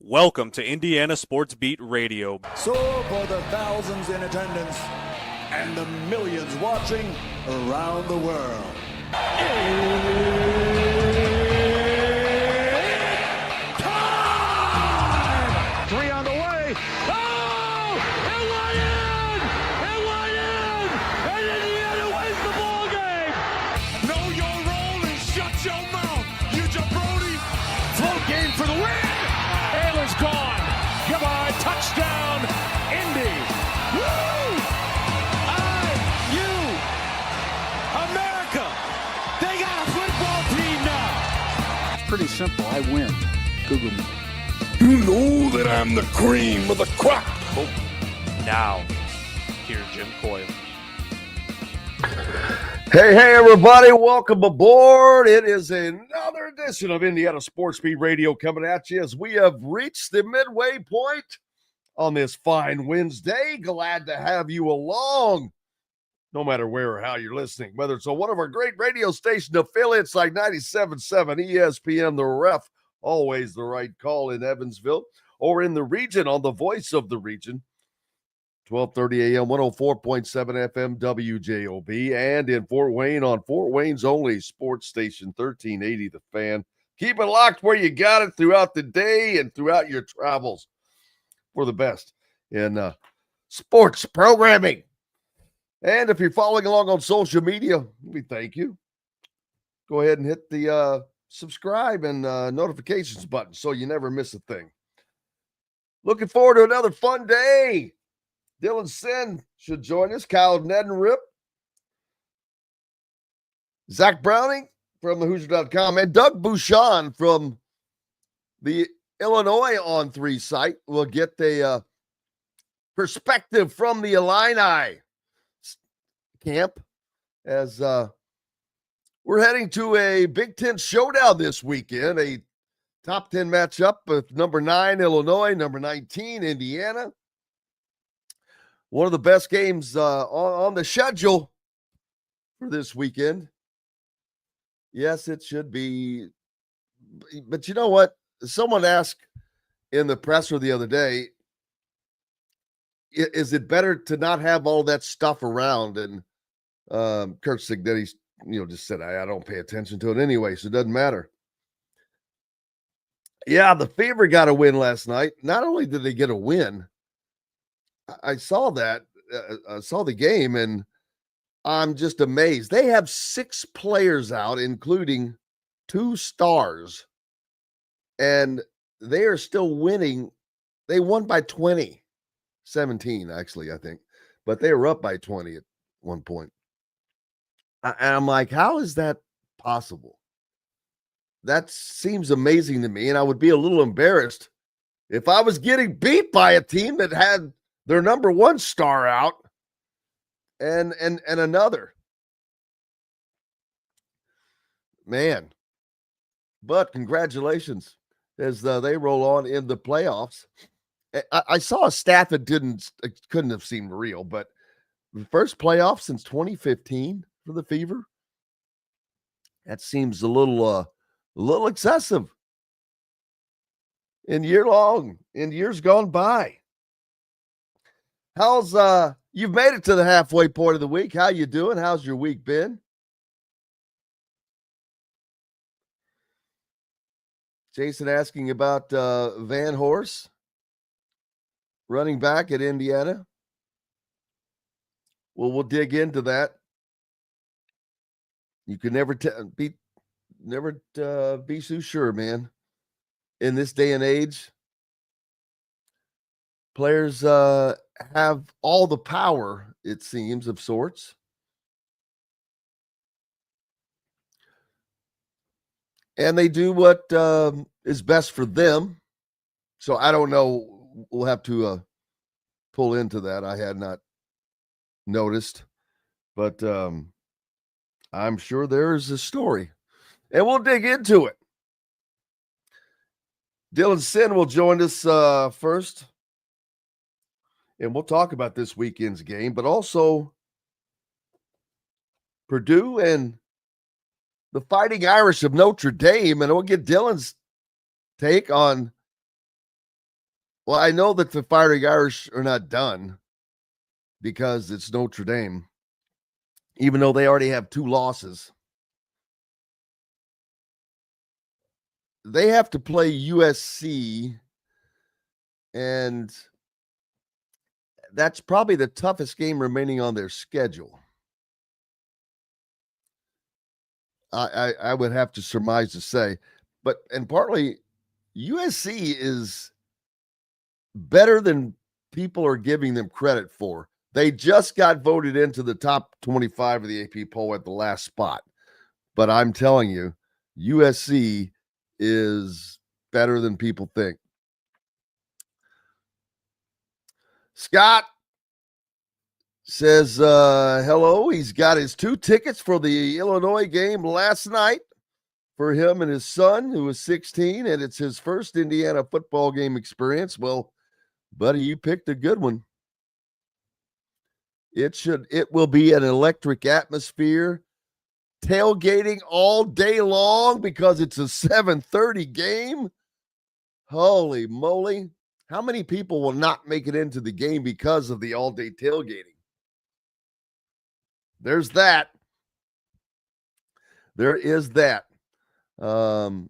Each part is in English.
Welcome to Indiana Sports Beat Radio. So for the thousands in attendance and the millions watching around the world. Time! Three on the way. Oh! It went in! It went in! And Indiana wins the ball game! Know your role and shut your mouth, you jabroni! Float game for the win! Ayler's gone. Goodbye. Touchdown, Indy. Woo! IU. America. They got a football team now. It's pretty simple. I win. Google me. You know that I'm the cream of the crop. Now, here's Jim Coyle. Hey, everybody. Welcome aboard. It is another edition of Indiana Sports Beat Radio coming at you as we have reached the midway point on this fine Wednesday. Glad to have you along, no matter where or how you're listening, whether it's on one of our great radio station affiliates like 97.7 ESPN, The Ref, always the right call in Evansville, or in the region on the voice of the region, 1230 AM, 104.7 FM, WJOB, and in Fort Wayne on Fort Wayne's only sports station, 1380 The Fan. Keep it locked where you got it throughout the day and throughout your travels for the best in sports programming. And if you're following along on social media, we thank you. Go ahead and hit the subscribe and notifications button so you never miss a thing. Looking forward to another fun day. Dylan Sinn should join us. Kyle Neddenriep, Zach Browning from the Hoosier.com, and Doug Buschon from the Illinois on 3 site will get the perspective from the Illini camp as we're heading to a Big Ten showdown this weekend, a top 10 matchup with number 9 Illinois, number 19 Indiana. One of the best games on the schedule for this weekend. Yes, it should be. But you know what? Someone asked in the presser the other day, is it better to not have all that stuff around? And Kurt Signetti, just said, I don't pay attention to it anyway, so it doesn't matter. Yeah, the Fever got a win last night. Not only did they get a win, I saw that, I saw the game, and I'm just amazed. They have 6 players out, including 2 stars, and they are still winning. They won by 20, 17, actually, I think, but they were up by 20 at one point. And I'm like, how is that possible? That seems amazing to me, and I would be a little embarrassed if I was getting beat by a team that had their number 1 star out and another. Man. But congratulations as they roll on in the playoffs. I saw a stat that couldn't have seemed real, but the first playoff since 2015 for the Fever. That seems a little excessive in years gone by. How's you've made it to the halfway point of the week. How you doing? How's your week been? Jason asking about Van Horst, running back at Indiana. Well, we'll dig into that. You can never be so sure, man. In this day and age, players have all the power, it seems, of sorts. And they do what is best for them. So I don't know. We'll have to pull into that. I had not noticed. But I'm sure there's a story. And we'll dig into it. Dylan Sinn will join us first. And we'll talk about this weekend's game, but also Purdue and the Fighting Irish of Notre Dame. And we'll get Dylan's take on Well, I know that the Fighting Irish are not done because it's Notre Dame, even though they already have 2 losses. They have to play USC, and that's probably the toughest game remaining on their schedule. I would have to surmise to say, and partly USC is better than people are giving them credit for. They just got voted into the top 25 of the AP poll at the last spot. But I'm telling you, USC is better than people think. Scott says hello. He's got his 2 tickets for the Illinois game last night for him and his son, who is 16, and it's his first Indiana football game experience. Well, buddy, you picked a good one. It will be an electric atmosphere, tailgating all day long because it's a 7:30 game. Holy moly. How many people will not make it into the game because of the all-day tailgating? There's that. There is that. So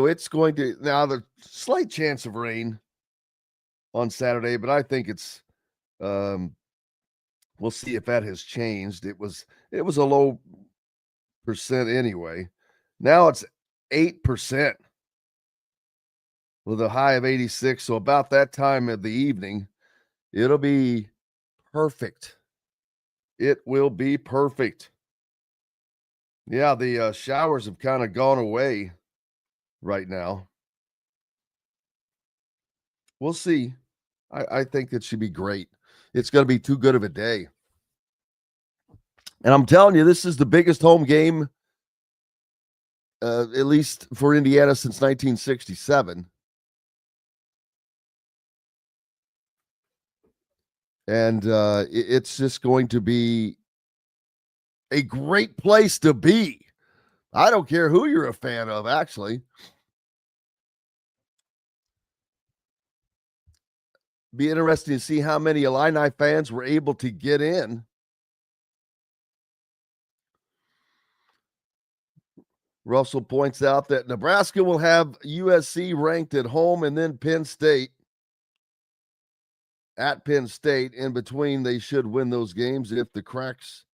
it's going to, now the slight chance of rain on Saturday, but I think it's, we'll see if that has changed. It was a low percent anyway. Now it's 8% with a high of 86. So about that time of the evening, it'll be perfect. It will be perfect. Yeah, the showers have kind of gone away right now. We'll see. I think it should be great. It's going to be too good of a day. And I'm telling you, this is the biggest home game, at least for Indiana, since 1967. And it's just going to be a great place to be. I don't care who you're a fan of, actually. Be interesting to see how many Illini fans were able to get in. Russell points out that Nebraska will have USC ranked at home and then Penn State. At Penn State, in between, they should win those games if the cracks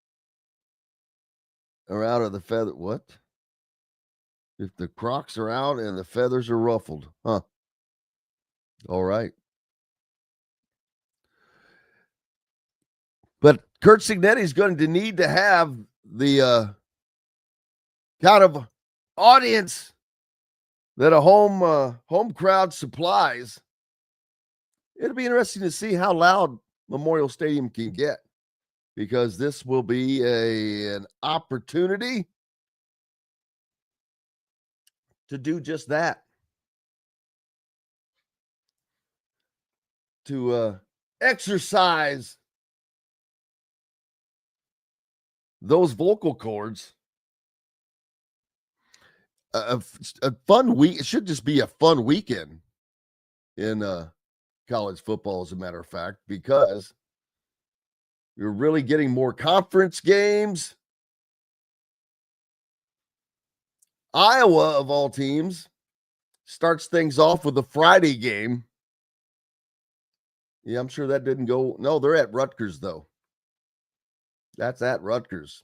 are out of the feather. What? If the Crocs are out and the feathers are ruffled. Huh. All right. But Kurt Cignetti is going to need to have the kind of audience that a home crowd supplies. It'll be interesting to see how loud Memorial Stadium can get, because this will be an opportunity to do just that. To exercise those vocal cords. A fun week. It should just be a fun weekend in college football, as a matter of fact, because you're really getting more conference games. Iowa, of all teams, starts things off with a Friday game. Yeah, I'm sure that didn't go. No, they're at Rutgers, though. That's at Rutgers.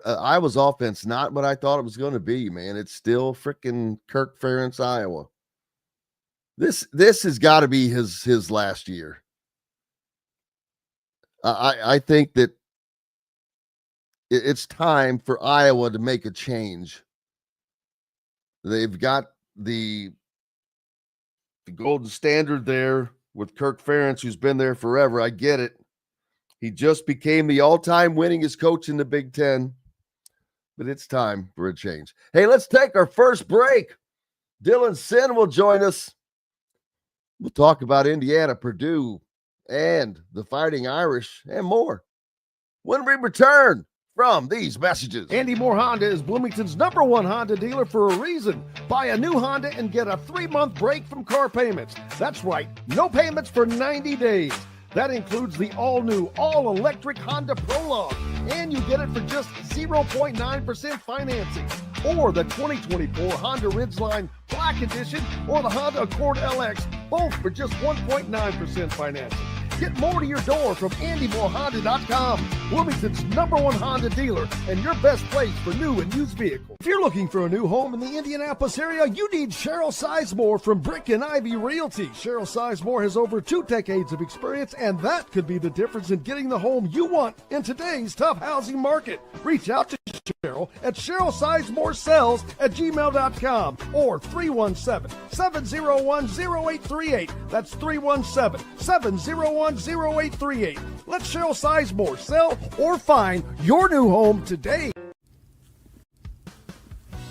Iowa's offense, not what I thought it was going to be, man. It's still freaking Kirk Ferentz, Iowa. This has got to be his last year. I think that it's time for Iowa to make a change. They've got the golden standard there with Kirk Ferentz, who's been there forever. I get it. He just became the all-time winningest coach in the Big Ten. But it's time for a change. Hey, let's take our first break. Dylan Sinn will join us. We'll talk about Indiana, Purdue, and the Fighting Irish, and more when we return. from these messages. Andy Moore Honda is Bloomington's #1 Honda dealer for a reason. Buy a new Honda and get a 3-month break from car payments. That's right, no payments for 90 days. That includes the all-new, all-electric Honda Prologue, and you get it for just 0.9% financing. Or the 2024 Honda Ridgeline Black Edition or the Honda Accord LX, both for just 1.9% financing. Get more to your door from AndyMooreHonda.com, Bloomington's #1 Honda dealer and your best place for new and used vehicles. If you're looking for a new home in the Indianapolis area, you need Cheryl Sizemore from Brick and Ivy Realty. Cheryl Sizemore has over 2 decades of experience, and that could be the difference in getting the home you want in today's tough housing market. Reach out to Cheryl at CherylSizemooreSells@gmail.com or 317-701-0838. That's 317-701-0838. Let Cheryl Sizemore sell or find your new home today.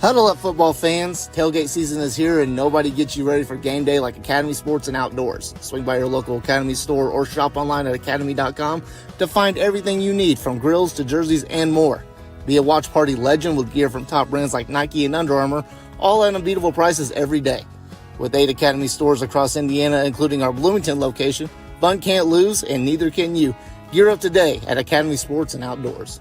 Huddle up, football fans. Tailgate season is here, and nobody gets you ready for game day like Academy Sports and Outdoors. Swing by your local Academy store or shop online at academy.com to find everything you need, from grills to jerseys and more. Be a watch party legend with gear from top brands like Nike and Under Armour, all at unbeatable prices every day. With 8 Academy stores across Indiana, including our Bloomington location, fun can't lose, and neither can you. Gear up today at Academy Sports and Outdoors.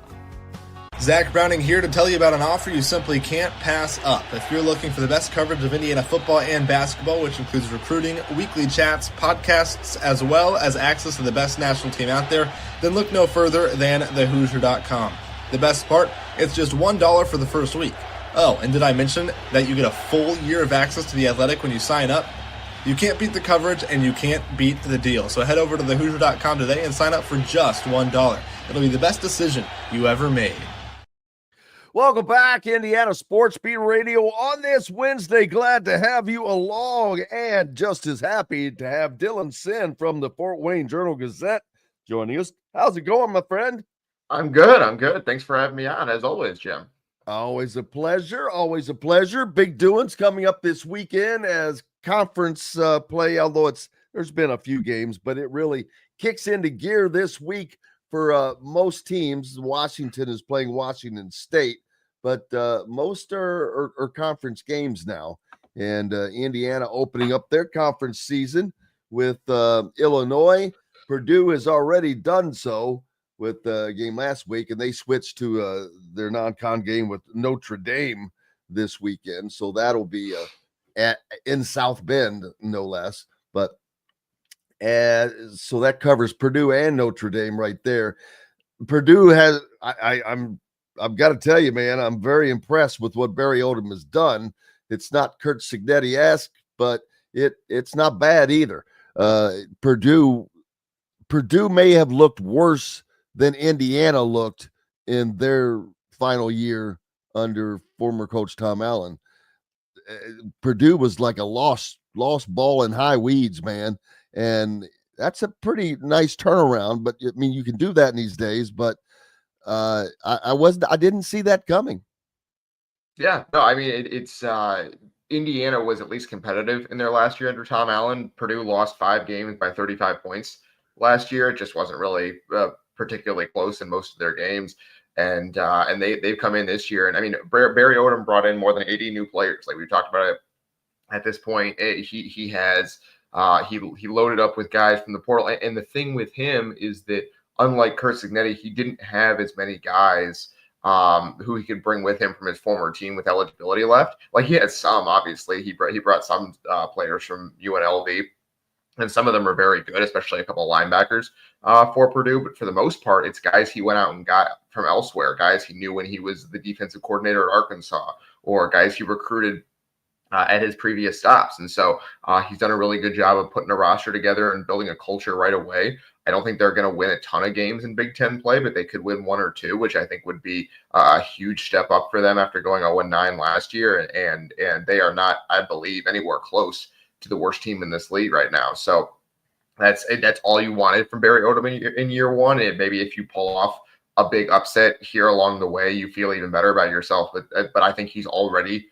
Zach Browning here to tell you about an offer you simply can't pass up. If you're looking for the best coverage of Indiana football and basketball, which includes recruiting, weekly chats, podcasts, as well as access to the best national team out there, then look no further than thehoosier.com. The best part, it's just $1 for the first week. Oh, and did I mention that you get a full year of access to The Athletic when you sign up? You can't beat the coverage, and you can't beat the deal. So head over to thehoosier.com today and sign up for just $1. It'll be the best decision you ever made. Welcome back, Indiana Sports Beat Radio on this Wednesday. Glad to have you along, and just as happy to have Dylan Sinn from the Fort Wayne Journal-Gazette joining us. How's it going, my friend? I'm good. Thanks for having me on, as always, Jim. Always a pleasure. Always a pleasure. Big doings coming up this weekend as conference play, although there's been a few games, but it really kicks into gear this week for most teams. Washington is playing Washington State, but most are conference games now. And Indiana opening up their conference season with Illinois. Purdue has already done so with the game last week, and they switched to their non-con game with Notre Dame this weekend. So that'll be in South Bend, no less. But so that covers Purdue and Notre Dame right there. Purdue has I've got to tell you, man, I'm very impressed with what Barry Odom has done. It's not Kurt Cignetti-esque, but it's not bad either. Purdue may have looked worse than Indiana looked in their final year under former coach Tom Allen. Purdue was like a lost ball in high weeds, man. And that's a pretty nice turnaround, but I mean, you can do that in these days, but I didn't see that coming. Yeah, no, I mean, it's Indiana was at least competitive in their last year under Tom Allen. Purdue lost 5 games by 35 points last year. It just wasn't really particularly close in most of their games. And they've come in this year. And I mean, Barry Odom brought in more than 80 new players. Like we've talked about it at this point. He has he loaded up with guys from the portal. And the thing with him is that unlike Kurt Cignetti, he didn't have as many guys who he could bring with him from his former team with eligibility left. Like he had some, obviously. He brought some players from UNLV. And some of them are very good, especially a couple of linebackers for Purdue. But for the most part, it's guys he went out and got from elsewhere, guys he knew when he was the defensive coordinator at Arkansas, or guys he recruited at his previous stops. And so he's done a really good job of putting a roster together and building a culture right away. I don't think they're going to win a ton of games in Big Ten play, but they could win 1 or 2, which I think would be a huge step up for them after going 0-9 last year. And they are not, I believe, anywhere close to the worst team in this league right now. So that's all you wanted from Barry Odom in year 1. And maybe if you pull off a big upset here along the way, you feel even better about yourself. But I think he's already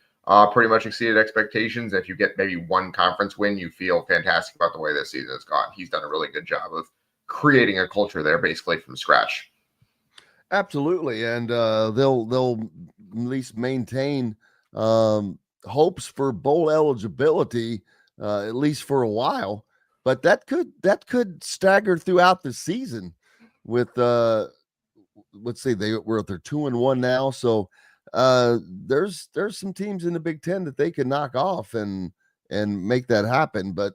pretty much exceeded expectations. If you get maybe 1 conference win, you feel fantastic about the way this season has gone. He's done a really good job of creating a culture there basically from scratch. Absolutely, and they'll at least maintain hopes for bowl eligibility at least for a while. But that could stagger throughout the season. With let's see, we're at their 2-1 now, so there's some teams in the Big Ten that they can knock off and make that happen. But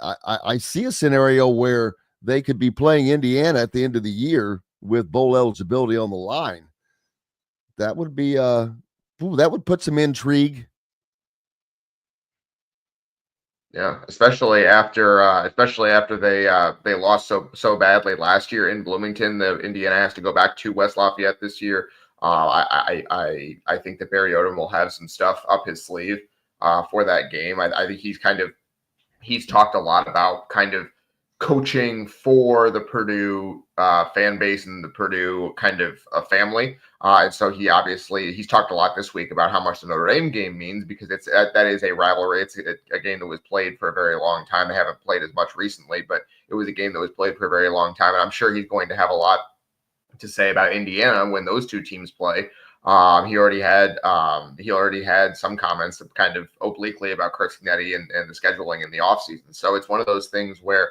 I see a scenario where they could be playing Indiana at the end of the year with bowl eligibility on the line. That would be that would put some intrigue. Yeah, especially after they lost so badly last year in Bloomington. The Indiana has to go back to West Lafayette this year. I think that Barry Odom will have some stuff up his sleeve for that game. I think he's talked a lot about kind of coaching for the Purdue fan base and the Purdue kind of family. And so he's talked a lot this week about how much the Notre Dame game means, because that is a rivalry. It's a game that was played for a very long time. They haven't played as much recently, but it was a game that was played for a very long time. And I'm sure he's going to have a lot to say about Indiana when those two teams play. He already had some comments kind of obliquely about Chris Kennedy and the scheduling in the offseason. So it's one of those things where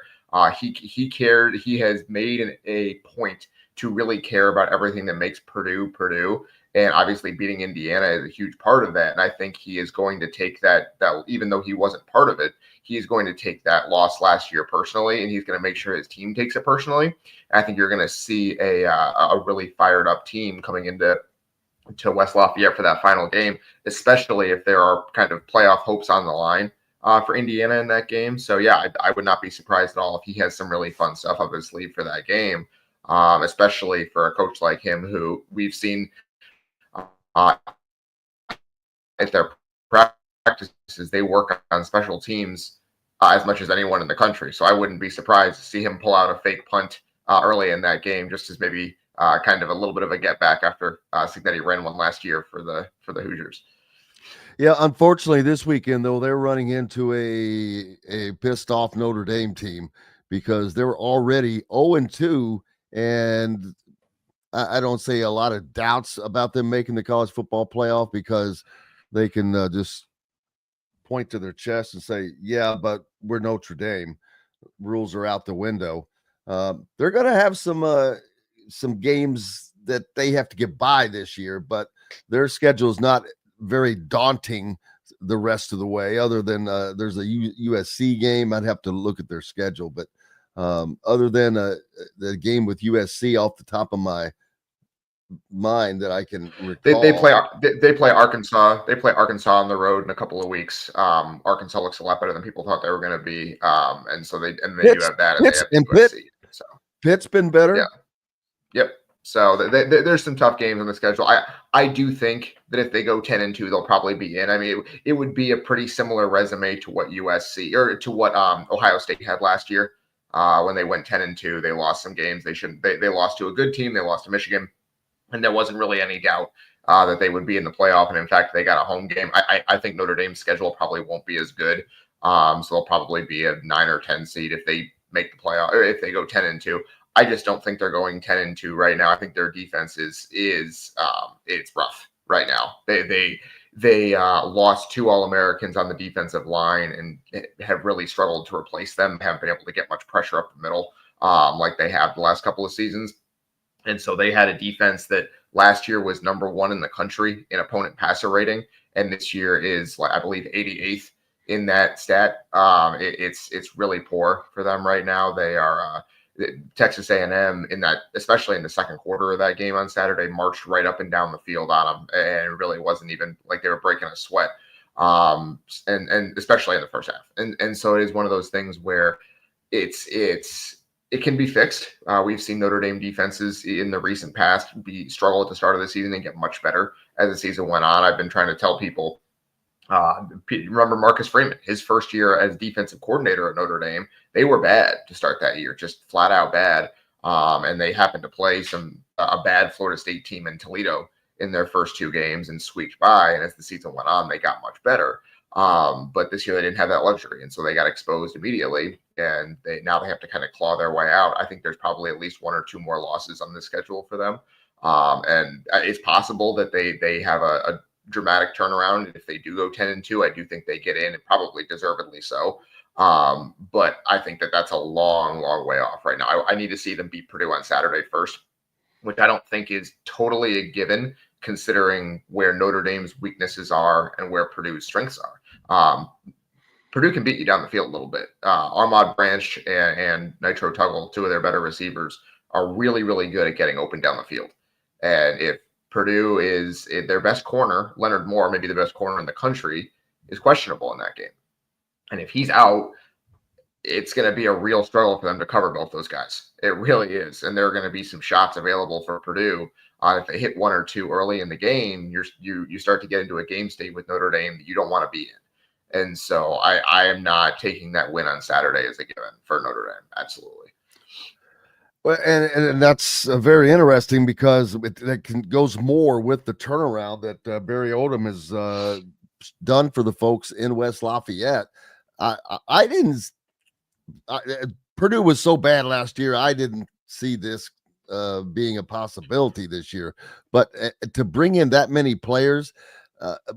he cared. He has made a point to really care about everything that makes Purdue, and obviously beating Indiana is a huge part of that. And I think he is going to take that even though he wasn't part of it, he is going to take that loss last year personally, and he's going to make sure his team takes it personally. I think you're going to see a really fired up team coming into West Lafayette for that final game, especially if there are kind of playoff hopes on the line for Indiana in that game. So yeah, I would not be surprised at all if he has some really fun stuff up his sleeve for that game, especially for a coach like him who we've seen at their practices. They work on special teams as much as anyone in the country. So I wouldn't be surprised to see him pull out a fake punt early in that game, just as maybe kind of a little bit of a get back after Cignetti ran one last year for the Hoosiers. Yeah, unfortunately, this weekend though they're running into a pissed off Notre Dame team, because they're already 0-2, and I don't say a lot of doubts about them making the college football playoff, because they can just point to their chest and say, "Yeah, but we're Notre Dame. Rules are out the window." They're going to have some games that they have to get by this year, but their schedule is not very daunting the rest of the way, other than there's a USC game. I'd have to look at their schedule, but other than the game with USC off the top of my mind that I can recall. They play Arkansas. They play Arkansas on the road in a couple of weeks. Arkansas looks a lot better than people thought they were going to be, and so they do have that. And USC, so Pitt's been better. Yeah. Yep. So there's some tough games on the schedule. I do think that if they go 10-2, they'll probably be in. I mean, it would be a pretty similar resume to what USC or to what Ohio State had last year when they went 10-2. They lost some games they shouldn't. They lost to a good team. They lost to Michigan, and there wasn't really any doubt that they would be in the playoff. And in fact, they got a home game. I think Notre Dame's schedule probably won't be as good. So they'll probably be a 9 or 10 seed if they make the playoff, or if they go 10-2. I just don't think they're going 10-2 right now. I think their defense is it's rough right now. They lost 2 All-Americans on the defensive line and have really struggled to replace them. Haven't been able to get much pressure up the middle like they have the last couple of seasons. And so they had a defense that last year was number 1 in the country in opponent passer rating, and this year is, I believe, 88th in that stat. It's really poor for them right now. They are. Texas A&M in that, especially in the second quarter of that game on Saturday, marched right up and down the field on them, and it really wasn't even like they were breaking a sweat. And especially in the first half. And so it is one of those things where it can be fixed. We've seen Notre Dame defenses in the recent past struggle at the start of the season and get much better as the season went on. I've been trying to tell people. Remember Marcus Freeman, his first year as defensive coordinator at Notre Dame, they were bad to start that year, just flat out bad. And they happened to play a bad Florida State team in Toledo in their first 2 games and squeaked by. And as the season went on, they got much better. But this year they didn't have that luxury, and so they got exposed immediately. And now they have to kind of claw their way out. I think there's probably at least 1 or 2 more losses on the schedule for them. And it's possible that they have a dramatic turnaround. If they do go 10-2, I do think they get in, and probably deservedly so. But I think that's a long, long way off right now. I need to see them beat Purdue on Saturday first, which I don't think is totally a given, considering where Notre Dame's weaknesses are and where Purdue's strengths are. Purdue can beat you down the field a little bit. Armand Branch and Nitro Tuggle, two of their better receivers, are really, really good at getting open down the field. And if Purdue is their best corner, Leonard Moore, maybe the best corner in the country, is questionable in that game. And if he's out, it's going to be a real struggle for them to cover both those guys. It really is. And there are going to be some shots available for Purdue. If they hit one or two early in the game, you start to get into a game state with Notre Dame that you don't want to be in. And so I am not taking that win on Saturday as a given for Notre Dame. Absolutely. Well, and that's very interesting because it goes more with the turnaround that Barry Odom has done for the folks in West Lafayette. Purdue was so bad last year. I didn't see this being a possibility this year, but to bring in that many players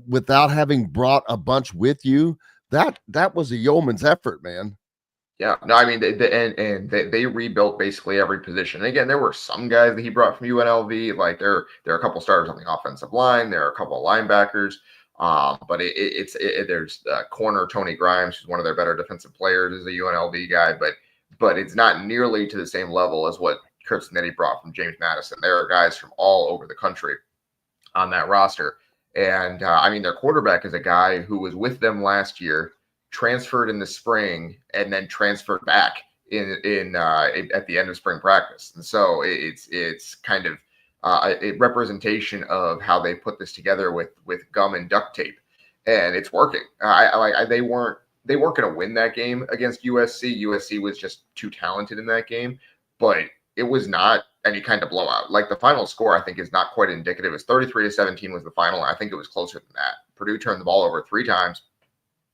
without having brought a bunch with you, that was a yeoman's effort, man. Yeah, no, I mean, they rebuilt basically every position. And again, there were some guys that he brought from UNLV, like there are a couple starters on the offensive line, there are a couple of linebackers, but there's corner Tony Grimes, who's one of their better defensive players, is a UNLV guy, but it's not nearly to the same level as what Kurt Snetti brought from James Madison. There are guys from all over the country on that roster, and I mean, their quarterback is a guy who was with them last year, transferred in the spring, and then transferred back at the end of spring practice. And so it's kind of a representation of how they put this together with gum and duct tape, and it's working. They weren't going to win that game against USC. USC was just too talented in that game, but it was not any kind of blowout. Like the final score, I think, is not quite indicative. It's 33-17 was the final. I think it was closer than that. Purdue turned the ball over 3 times.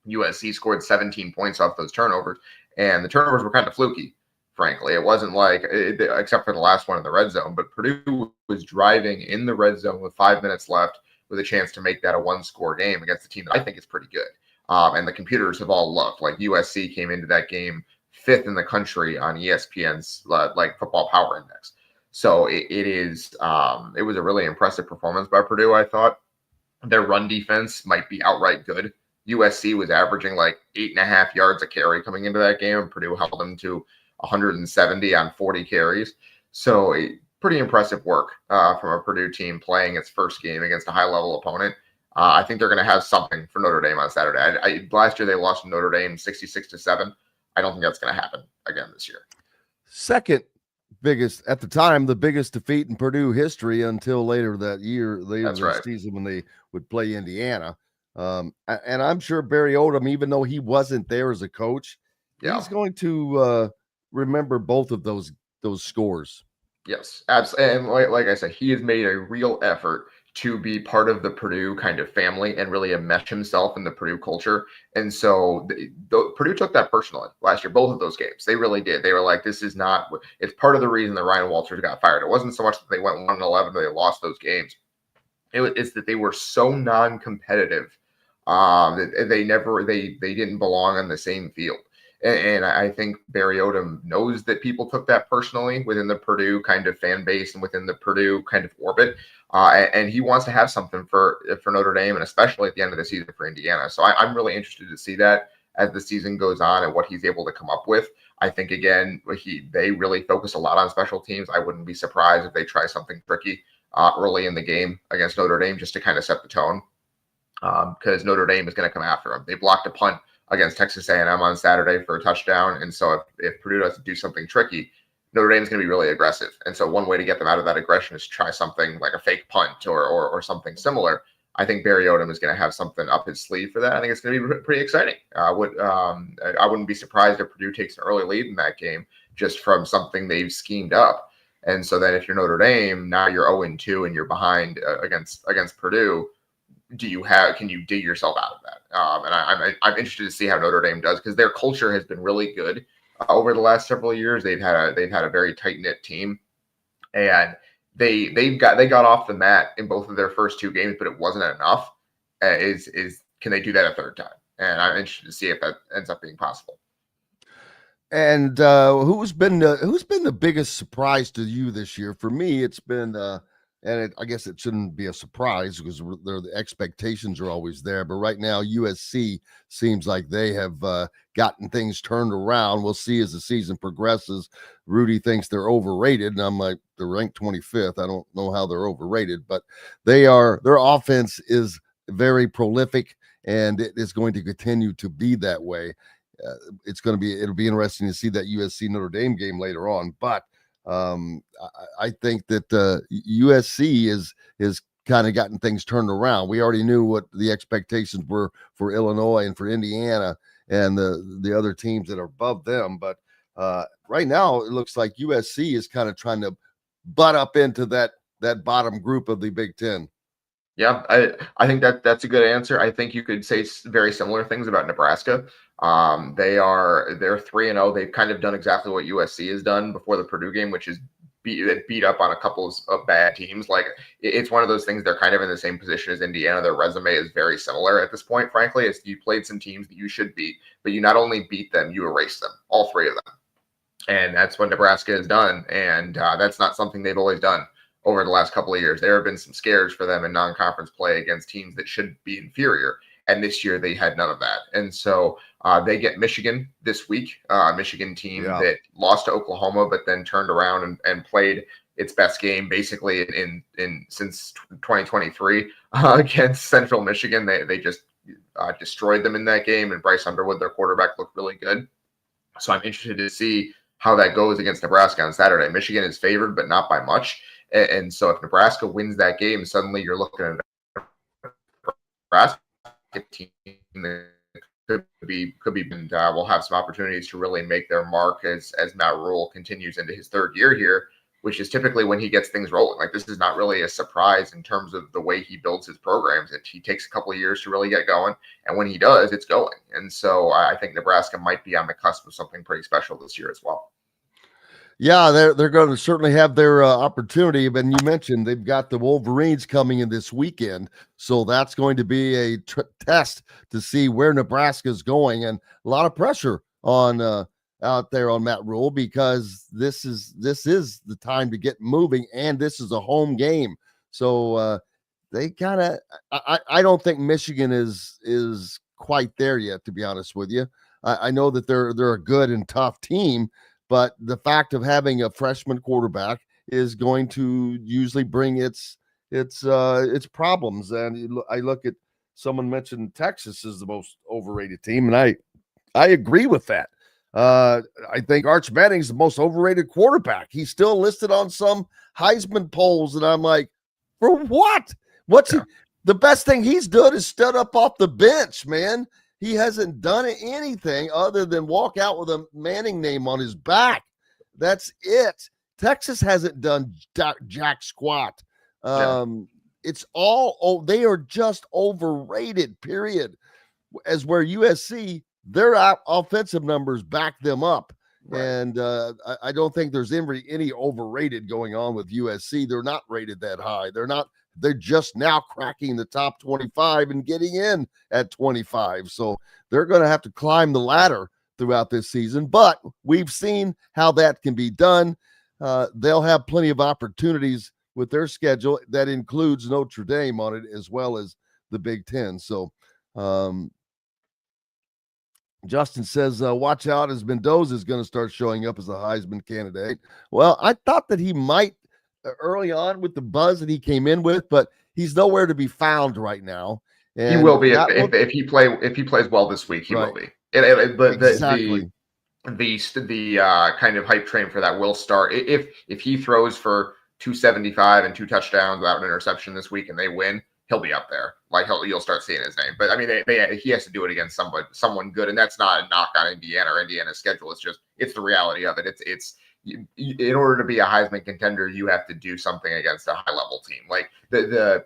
USC scored 17 points off those turnovers, and the turnovers were kind of fluky, frankly. It wasn't like, except for the last one in the red zone, but Purdue was driving in the red zone with 5 minutes left with a chance to make that a 1-score game against a team that I think is pretty good. And the computers have all looked like USC came into that game 5th in the country on ESPN's like Football Power Index. So it was a really impressive performance by Purdue, I thought. Their run defense might be outright good. USC was averaging like 8.5 yards a carry coming into that game, and Purdue held them to 170 on 40 carries. So pretty impressive work from a Purdue team playing its first game against a high-level opponent. I think they're going to have something for Notre Dame on Saturday. Last year they lost to Notre Dame 66-7. I don't think that's going to happen again this year. Second biggest at the time, the biggest defeat in Purdue history until later that year, season when they would play Indiana. And I'm sure Barry Odom, even though he wasn't there as a coach, he's going to remember both of those scores. Yes, absolutely. And like I said, he has made a real effort to be part of the Purdue kind of family and really enmesh himself in the Purdue culture. And so Purdue took that personally last year, both of those games. They really did. They were like, it's part of the reason that Ryan Walters got fired. It wasn't so much that they went 1-11, they lost those games. It's that they were so non-competitive that they didn't belong on the same field. And I think Barry Odom knows that people took that personally within the Purdue kind of fan base and within the Purdue kind of orbit. And he wants to have something for Notre Dame, and especially at the end of the season for Indiana. So I'm really interested to see that as the season goes on and what he's able to come up with. I think, again, they really focus a lot on special teams. I wouldn't be surprised if they try something tricky early in the game against Notre Dame just to kind of set the tone, because Notre Dame is going to come after them. They blocked a punt against Texas A&M on Saturday for a touchdown. And so if Purdue does do something tricky, Notre Dame is going to be really aggressive. And so one way to get them out of that aggression is to try something like a fake punt or something similar. I think Barry Odom is going to have something up his sleeve for that. I think it's going to be pretty exciting. I wouldn't be surprised if Purdue takes an early lead in that game just from something they've schemed up. And so then if you're Notre Dame, now you're 0-2 and you're behind against Purdue. Can you dig yourself out of that? And I'm interested to see how Notre Dame does, because their culture has been really good over the last several years. They've had a very tight-knit team, and they got off the mat in both of their first 2 games, but it wasn't enough. Can they do that a third time? And I'm interested to see if that ends up being possible. And who's been the biggest surprise to you this year? For me, it's been I guess it shouldn't be a surprise because the expectations are always there. But right now, USC seems like they have gotten things turned around. We'll see as the season progresses. Rudy thinks they're overrated, and I'm like, they're ranked 25th. I don't know how they're overrated, but their offense is very prolific, and it is going to continue to be that way. It'll be interesting to see that USC Notre Dame game later on, but I think that USC is kind of gotten things turned around. We already knew what the expectations were for Illinois and for Indiana and the other teams that are above them, but right now it looks like USC is kind of trying to butt up into that bottom group of the Big Ten. Yeah, I think that's a good answer. I think you could say very similar things about Nebraska. They're 3-0. They've kind of done exactly what USC has done before the Purdue game, which is beat up on a couple of bad teams. Like, it's one of those things. They're kind of in the same position as Indiana. Their resume is very similar at this point. Frankly, you played some teams that you should beat, but you not only beat them, you erased them, all 3 of them, and that's what Nebraska has done. And that's not something they've always done over the last couple of years. There have been some scares for them in non-conference play against teams that should be inferior. And this year they had none of that. And so they get Michigan this week, Michigan team that lost to Oklahoma, but then turned around and played its best game basically in since 2023 against Central Michigan. They just destroyed them in that game, and Bryce Underwood, their quarterback, looked really good. So I'm interested to see how that goes against Nebraska on Saturday. Michigan is favored, but not by much. And so if Nebraska wins that game, suddenly you're looking at a Nebraska team that could be, and will have some opportunities to really make their mark as Matt Rule continues into his 3rd year here, which is typically when he gets things rolling. Like, this is not really a surprise in terms of the way he builds his programs. He takes a couple of years to really get going, and when he does, it's going. And so I think Nebraska might be on the cusp of something pretty special this year as well. Yeah, they're going to certainly have their opportunity. But you mentioned they've got the Wolverines coming in this weekend, so that's going to be a test to see where Nebraska is going, and a lot of pressure on out there on Matt Rule, because this is the time to get moving, and this is a home game. So they kind of, I don't think Michigan is quite there yet, to be honest with you. I know that they're a good and tough team. But the fact of having a freshman quarterback is going to usually bring its problems. And I look at, someone mentioned Texas is the most overrated team, and I agree with that. I think Arch Manning's the most overrated quarterback. He's still listed on some Heisman polls, and I'm like, for what? The best thing he's done is stood up off the bench, man. He hasn't done anything other than walk out with a Manning name on his back. That's it. Texas hasn't done jack squat. It's all, they are just overrated, period. As where USC, their offensive numbers back them up. Right. And I don't think there's any overrated going on with USC. They're not rated that high. They're just now cracking the top 25 and getting in at 25. So they're going to have to climb the ladder throughout this season, but we've seen how that can be done. They'll have plenty of opportunities with their schedule that includes Notre Dame on it, as well as the Big Ten. So Justin says, watch out as Mendoza is going to start showing up as a Heisman candidate. Well, I thought that he might early on with the buzz that he came in with, but he's nowhere to be found right now. And he will be if he plays well this week. He will be. Exactly. The kind of hype train for that will start if he throws for 275 and 2 touchdowns without an interception this week and they win. He'll be up there. Like, you'll start seeing his name. But I mean, he has to do it against someone good, and that's not a knock on Indiana or Indiana's schedule. It's the reality of it. In order to be a Heisman contender, you have to do something against a high-level team. Like the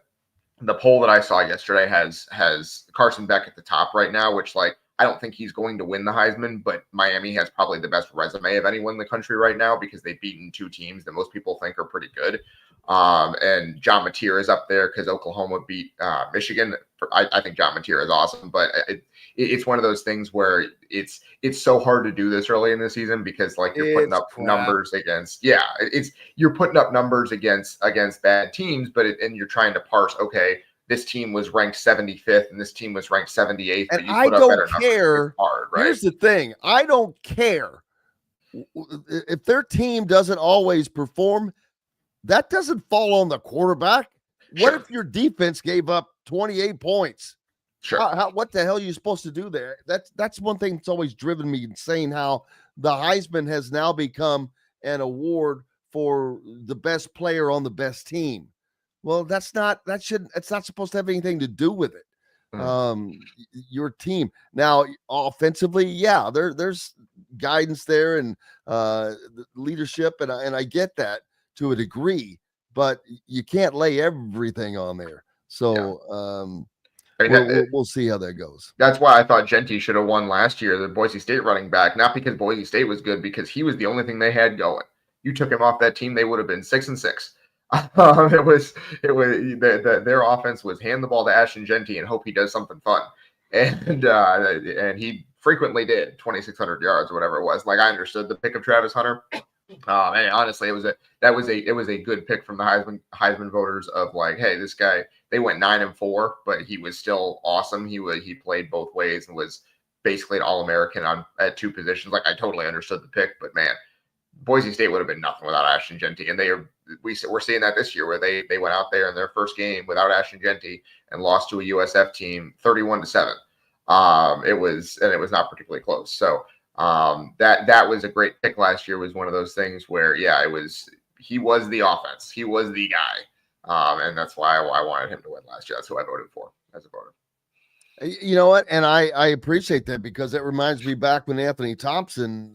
poll that I saw yesterday has Carson Beck at the top right now, which, like, I don't think he's going to win the Heisman, but Miami has probably the best resume of anyone in the country right now because they've beaten 2 teams that most people think are pretty good. And John Mateer is up there because Oklahoma beat Michigan. I think John Mateer is awesome, but it's one of those things where it's so hard to do this early in the season because like you're putting up numbers against you're putting up numbers against bad teams, and you're trying to parse, okay, this team was ranked 75th and this team was ranked 78th. And I don't care. Hard, right? Here's the thing. I don't care if their team doesn't always perform. That doesn't fall on the quarterback. What if your defense gave up 28 points? Sure. What the hell are you supposed to do there? That's one thing that's always driven me insane, how the Heisman has now become an award for the best player on the best team. Well, it's not supposed to have anything to do with it. Your team. Now, offensively, yeah, there's guidance there and leadership, and I get that to a degree, but you can't lay everything on there. So we'll see how that goes. That's why I thought Genty should have won last year, the Boise State running back, not because Boise State was good, because he was the only thing they had going. You took him off that team, they would have been 6-6. Their offense was hand the ball to Ashton Genty and hope he does something fun, and he frequently did 2,600 yards or whatever it was. Like, I understood the pick of Travis Hunter. And honestly, it was a good pick from the Heisman voters of like, hey, this guy, they went 9-4, but he was still awesome. He played both ways and was basically an All-American at 2 positions. Like, I totally understood the pick, but man, Boise State would have been nothing without Ashton Genty, and we're seeing that this year where they went out there in their first game without Ashton Genty and lost to a USF team 31-7. It was not particularly close. So. That was a great pick last year. Was one of those things where, he was the offense. He was the guy. And that's why I wanted him to win last year. That's who I voted for as a voter. You know what? And I appreciate that because it reminds me back when Anthony Thompson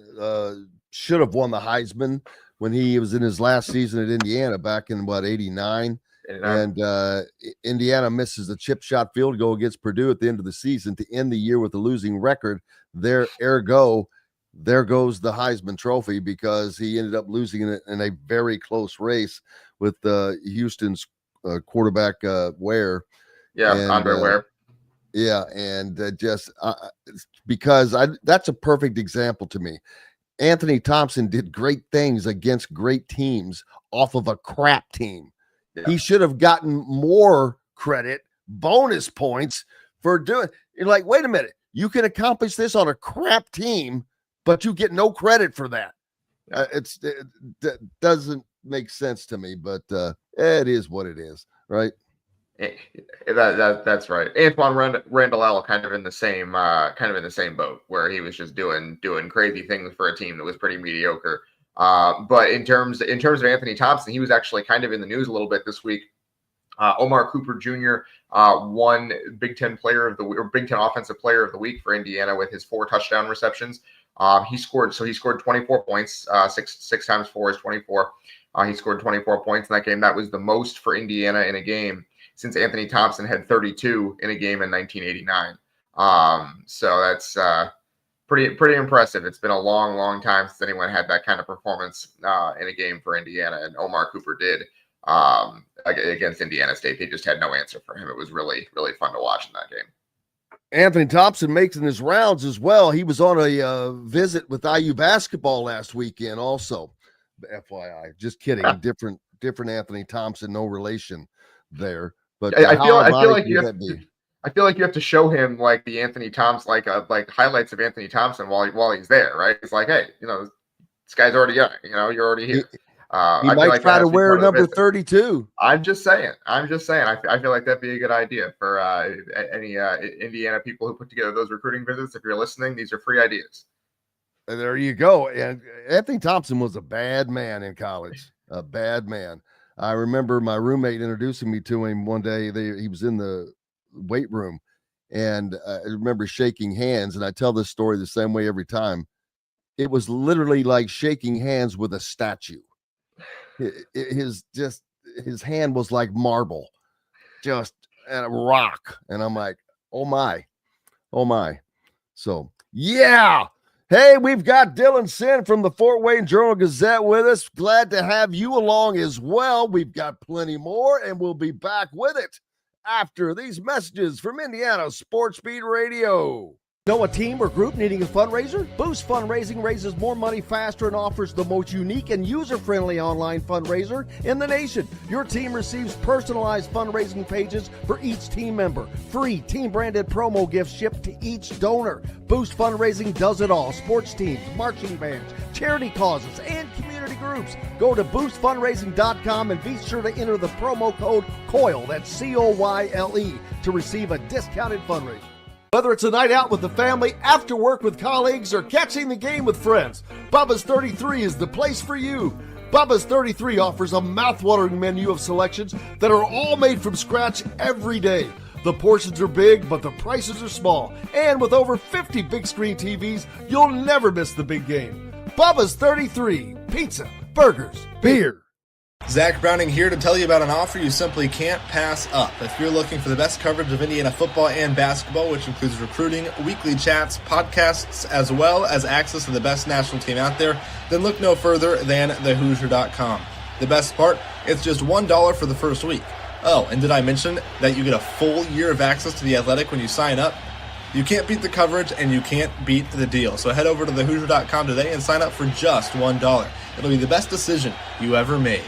should have won the Heisman when he was in his last season at Indiana back in 89. And Indiana misses a chip shot field goal against Purdue at the end of the season to end the year with a losing record. There goes the Heisman Trophy because he ended up losing it in a very close race with Houston's quarterback Ware. Yeah, Andre Ware. Yeah, and because that's a perfect example to me. Anthony Thompson did great things against great teams off of a crap team. Yeah. He should have gotten more credit, bonus points for doing. You're like, wait a minute. You can accomplish this on a crap team, but you get no credit for that. It doesn't make sense to me, but it is what it is, right? That's right. Antoine Randall kind of in the same boat where he was just doing crazy things for a team that was pretty mediocre. But in terms of Anthony Thompson, he was actually kind of in the news a little bit this week. Omar Cooper Jr. Won Big Ten Offensive Player of the Week for Indiana with his 4 touchdown receptions. He scored 24 points. 6 times 4 is 24. He scored 24 points in that game. That was the most for Indiana in a game since Anthony Thompson had 32 in a game in 1989. So that's pretty impressive. It's been a long time since anyone had that kind of performance in a game for Indiana, and Omar Cooper did. Against Indiana State. They just had no answer for him. It was really fun to watch in that game. Anthony Thompson making his rounds as well. He was on a visit with IU basketball last weekend also. FYI. Just kidding. Different Anthony Thompson, no relation there. But I feel like you have to show him like the Anthony Thompson, like highlights of Anthony Thompson while he's there, right? It's like, hey, this guy's already young. You're already here. He might try to wear number 32. I'm just saying. I feel like that'd be a good idea for any Indiana people who put together those recruiting visits. If you're listening, these are free ideas. And there you go. And Anthony Thompson was a bad man in college. A bad man. I remember my roommate introducing me to him one day. He was in the weight room, and I remember shaking hands. And I tell this story the same way every time. It was literally like shaking hands with a statue. His hand was like marble, just a rock. And I'm like, oh my. So, yeah. Hey, we've got Dylan Sinn from the Fort Wayne Journal-Gazette with us. Glad to have you along as well. We've got plenty more, and we'll be back with it after these messages from Indiana Sports Beat Radio. Know a team or group needing a fundraiser? Boost Fundraising raises more money faster and offers the most unique and user-friendly online fundraiser in the nation. Your team receives personalized fundraising pages for each team member. Free team-branded promo gifts shipped to each donor. Boost Fundraising does it all. Sports teams, marching bands, charity causes, and community groups. Go to boostfundraising.com and be sure to enter the promo code COYLE, that's COYLE, to receive a discounted fundraiser. Whether it's a night out with the family, after work with colleagues, or catching the game with friends, Bubba's 33 is the place for you. Bubba's 33 offers a mouthwatering menu of selections that are all made from scratch every day. The portions are big, but the prices are small. And with over 50 big screen TVs, you'll never miss the big game. Bubba's 33, pizza, burgers, beer. Zach Browning here to tell you about an offer you simply can't pass up. If you're looking for the best coverage of Indiana football and basketball, which includes recruiting, weekly chats, podcasts, as well as access to the best national team out there, then look no further than thehoosier.com. The best part, it's just $1 for the first week. Oh, and did I mention that you get a full year of access to The Athletic when you sign up? You can't beat the coverage and you can't beat the deal. So head over to thehoosier.com today and sign up for just $1. It'll be the best decision you ever made.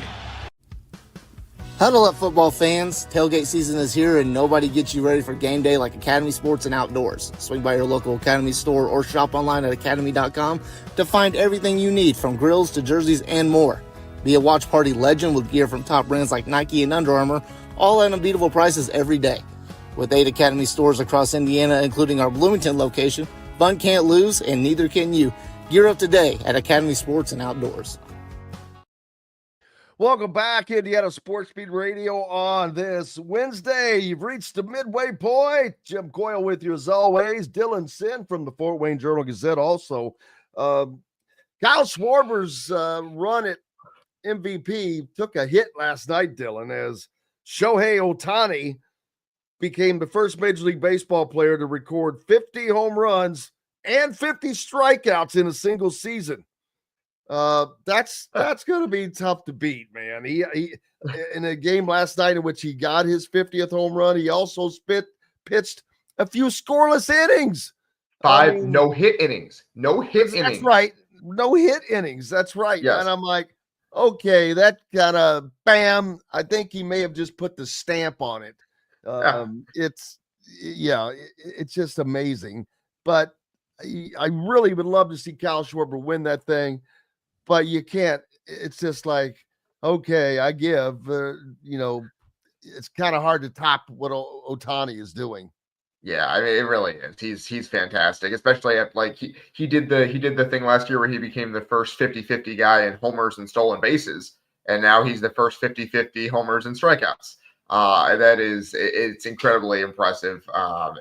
Huddle up, football fans. Tailgate season is here, and nobody gets you ready for game day like Academy Sports and Outdoors. Swing by your local Academy store or shop online at academy.com to find everything you need, from grills to jerseys and more. Be a watch party legend with gear from top brands like Nike and Under Armour, all at unbeatable prices every day. With 8 Academy stores across Indiana, including our Bloomington location, fun can't lose, and neither can you. Gear up today at Academy Sports and Outdoors. Welcome back, Indiana Sports Beat Radio on this Wednesday. You've reached the midway point. Jim Coyle with you as always. Dylan Sinn from the Fort Wayne Journal-Gazette also. Kyle Schwarber's run at MVP took a hit last night, Dylan, as Shohei Ohtani became the first Major League Baseball player to record 50 home runs and 50 strikeouts in a single season. That's going to be tough to beat, man. He in a game last night in which he got his 50th home run, he also pitched a few scoreless innings. 5 no-hit innings. No-hit innings. That's right. No-hit innings. That's right. Yes. And I'm like, okay, that kind of bam. I think he may have just put the stamp on it. It's just amazing. But I really would love to see Kyle Schwarber win that thing. But you can't. It's just like, okay, I give. It's kind of hard to top what Ohtani is doing. Yeah, I mean, it really is. He's fantastic, especially at he did the thing last year where he became the first 50-50 guy in homers and stolen bases, and now he's the first 50-50 homers and strikeouts. It's incredibly impressive.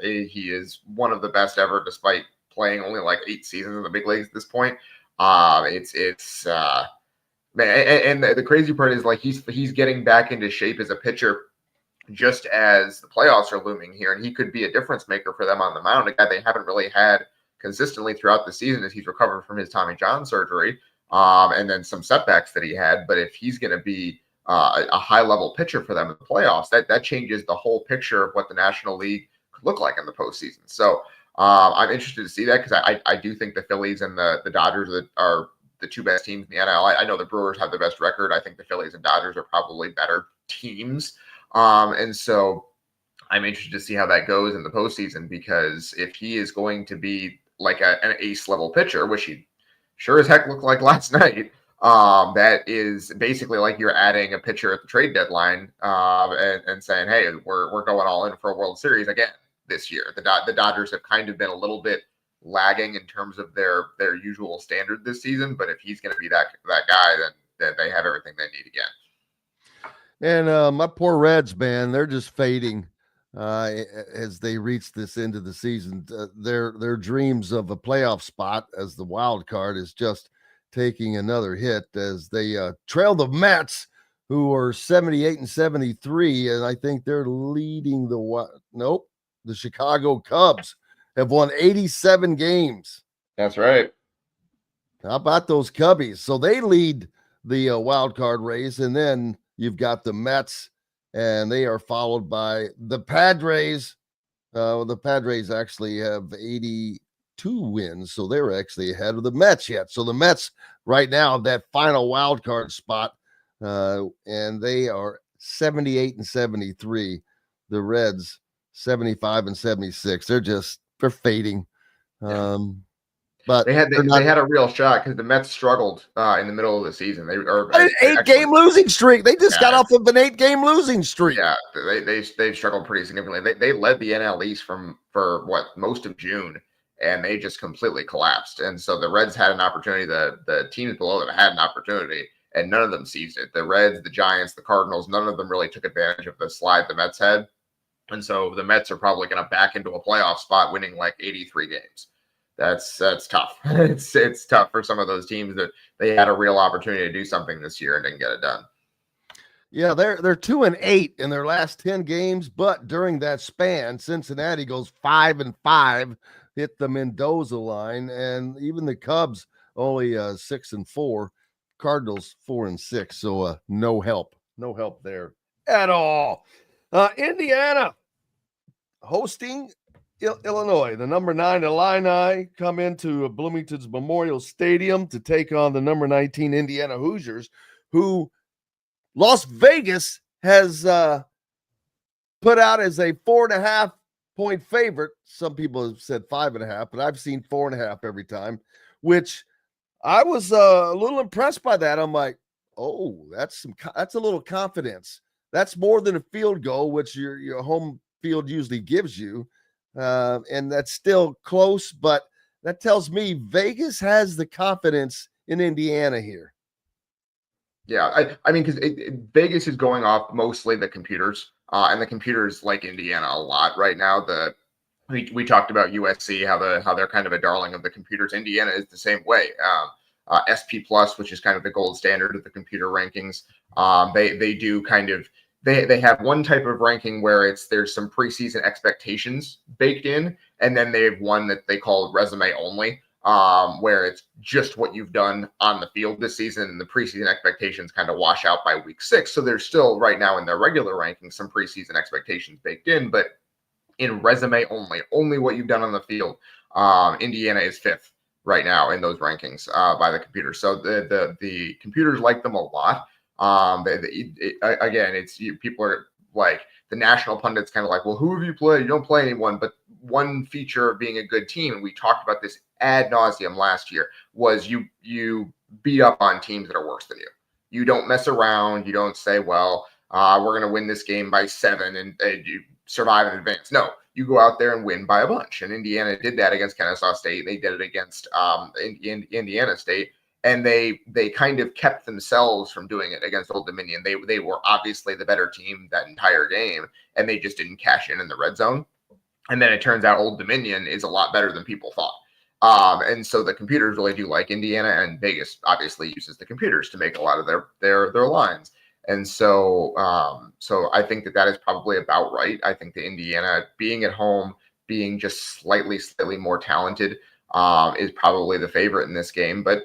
He is one of the best ever, despite playing only like 8 seasons in the big leagues at this point. Man, and the crazy part is, like, he's getting back into shape as a pitcher just as the playoffs are looming here, and he could be a difference maker for them on the mound, a guy they haven't really had consistently throughout the season as he's recovered from his Tommy John surgery, and then some setbacks that he had. But if he's going to be a high-level pitcher for them in the playoffs, that changes the whole picture of what the National League could look like in the postseason. So I'm interested to see that, because I do think the Phillies and the Dodgers are the 2 best teams in the NL. I know the Brewers have the best record. I think the Phillies and Dodgers are probably better teams. And so I'm interested to see how that goes in the postseason, because if he is going to be like an ace level pitcher, which he sure as heck looked like last night, that is basically like you're adding a pitcher at the trade deadline and saying, hey, we're going all in for a World Series again this year. The Dodgers have kind of been a little bit lagging in terms of their usual standard this season, but if he's going to be that guy, then they have everything they need again. And my poor Reds, man, they're just fading as they reach this end of the season. Their dreams of a playoff spot as the wild card is just taking another hit as they trail the Mets, who are 78 and 73, and I think they're leading the Chicago Cubs have won 87 games. That's right. How about those Cubbies? So they lead the wild card race, and then you've got the Mets, and they are followed by the Padres. The Padres actually have 82 wins, so they're actually ahead of the Mets yet. So the Mets right now have that final wild card spot, and they are 78 and 73. The Reds 75 and 76. They're fading. But they had a real shot because the Mets struggled in the middle of the season. They are an 8-game losing streak. They just got off of an 8-game losing streak. Yeah, they struggled pretty significantly. They led the NL East for most of June, and they just completely collapsed. And so the Reds had an opportunity. The teams below them had an opportunity, and none of them seized it. The Reds, the Giants, the Cardinals, none of them really took advantage of the slide the Mets had. And so the Mets are probably going to back into a playoff spot, winning like 83 games. That's tough. It's tough for some of those teams that they had a real opportunity to do something this year and didn't get it done. Yeah, they're 2-8 in their last 10 games, but during that span, Cincinnati goes 5-5, hit the Mendoza line, and even the Cubs only 6-4, Cardinals 4-6. So no help there at all. Indiana hosting Illinois. The number 9 Illini come into Bloomington's Memorial Stadium to take on the number 19 Indiana Hoosiers, who Las Vegas has put out as a 4.5-point favorite. Some people have said 5.5, but I've seen 4.5 every time, which I was a little impressed by that. I'm like, oh, that's a little confidence. That's more than a field goal, which your home field usually gives you. And that's still close, but that tells me Vegas has the confidence in Indiana here. Yeah, I mean, because Vegas is going off mostly the computers, and the computers like Indiana a lot right now. We talked about USC, how they're kind of a darling of the computers. Indiana is the same way. SP Plus, which is kind of the gold standard of the computer rankings. They do kind of. They have one type of ranking where there's some preseason expectations baked in, and then they have one that they call resume only, where it's just what you've done on the field this season, and the preseason expectations kind of wash out by week 6. So there's still right now in their regular rankings some preseason expectations baked in, but in resume only what you've done on the field. Indiana is 5th right now in those rankings by the computer. So the computers like them a lot. Again, people are like, the national pundits kind of like, well, who have you played? You don't play anyone. But one feature of being a good team, and we talked about this ad nauseum last year, was you beat up on teams that are worse than you. You don't mess around. You don't say, well, we're going to win this game by 7 and you survive in advance. No, you go out there and win by a bunch. And Indiana did that against Kennesaw State. They did it against Indiana State. And they kind of kept themselves from doing it against Old Dominion. They were obviously the better team that entire game, and they just didn't cash in the red zone. And then it turns out Old Dominion is a lot better than people thought. And so the computers really do like Indiana, and Vegas obviously uses the computers to make a lot of their lines. And so I think that is probably about right. I think the Indiana being at home, being just slightly more talented, is probably the favorite in this game, but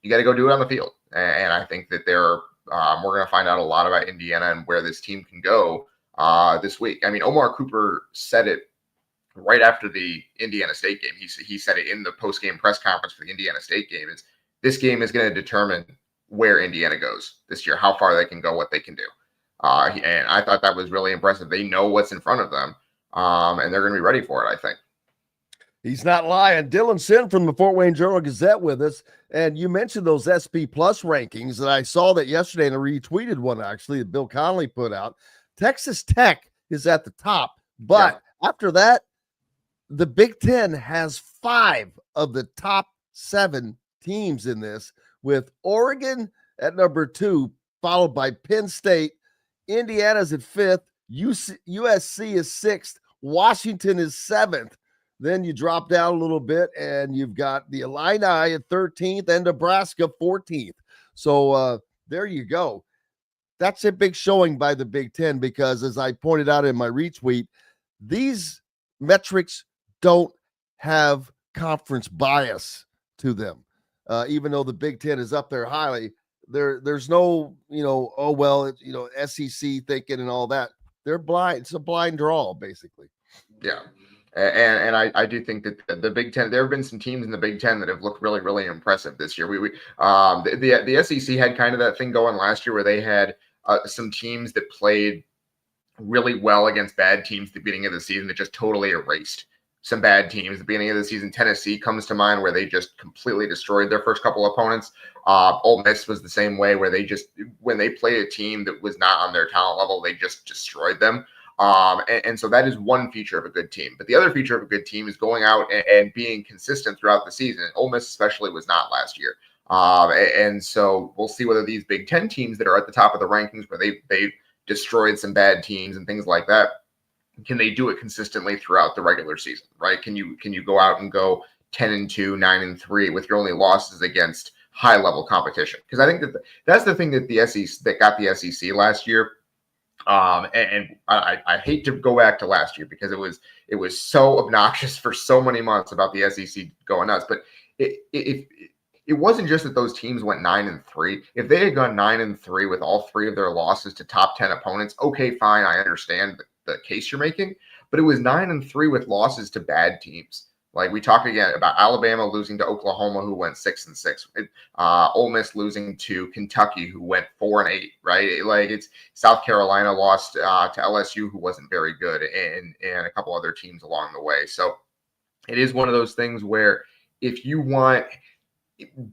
you got to go do it on the field. And I think that we're going to find out a lot about Indiana and where this team can go this week. I mean, Omar Cooper said it right after the Indiana State game. He said it in the post-game press conference for the Indiana State game. This game is going to determine where Indiana goes this year, how far they can go, what they can do. And I thought that was really impressive. They know what's in front of them, and they're going to be ready for it, I think. He's not lying. Dylan Sinn from the Fort Wayne Journal-Gazette with us. And you mentioned those SP Plus rankings, and I saw that yesterday, and I retweeted one actually that Bill Connolly put out. Texas Tech is at the top, but after that, the Big Ten has 5 of the top 7 teams in this, with Oregon at number 2, followed by Penn State. Indiana's at 5th. USC is 6th. Washington is 7th. Then you drop down a little bit, and you've got the Illini at 13th and Nebraska 14th. So there you go. That's a big showing by the Big Ten because, as I pointed out in my retweet, these metrics don't have conference bias to them. Even though the Big Ten is up there highly, there's no, oh, well, SEC thinking and all that. They're blind. It's a blind draw, basically. Yeah. And I do think that the Big Ten, there have been some teams in the Big Ten that have looked really, really impressive this year. The SEC had kind of that thing going last year where they had some teams that played really well against bad teams at the beginning of the season that just totally erased some bad teams. At the beginning of the season, Tennessee comes to mind where they just completely destroyed their first couple opponents. Ole Miss was the same way, where when they played a team that was not on their talent level, they just destroyed them. And so that is one feature of a good team. But the other feature of a good team is going out and being consistent throughout the season. And Ole Miss especially was not last year. And so we'll see whether these Big Ten teams that are at the top of the rankings, where they destroyed some bad teams and things like that, can they do it consistently throughout the regular season, right? Can you go out and go 10-2, 9-3 with your only losses against high level competition? Because I think that's the thing that the SEC that got the SEC last year. And I hate to go back to last year because it was so obnoxious for so many months about the SEC going nuts. But it wasn't just that those teams went 9-3. If they had gone 9-3 with all three of their losses to top 10 opponents, okay, fine, I understand the case you're making. But it was 9-3 with losses to bad teams. Like we talked again about Alabama losing to Oklahoma, who went 6-6. Ole Miss losing to Kentucky, who went 4-8. Right, like it's South Carolina lost to LSU, who wasn't very good, and a couple other teams along the way. So it is one of those things where if you want,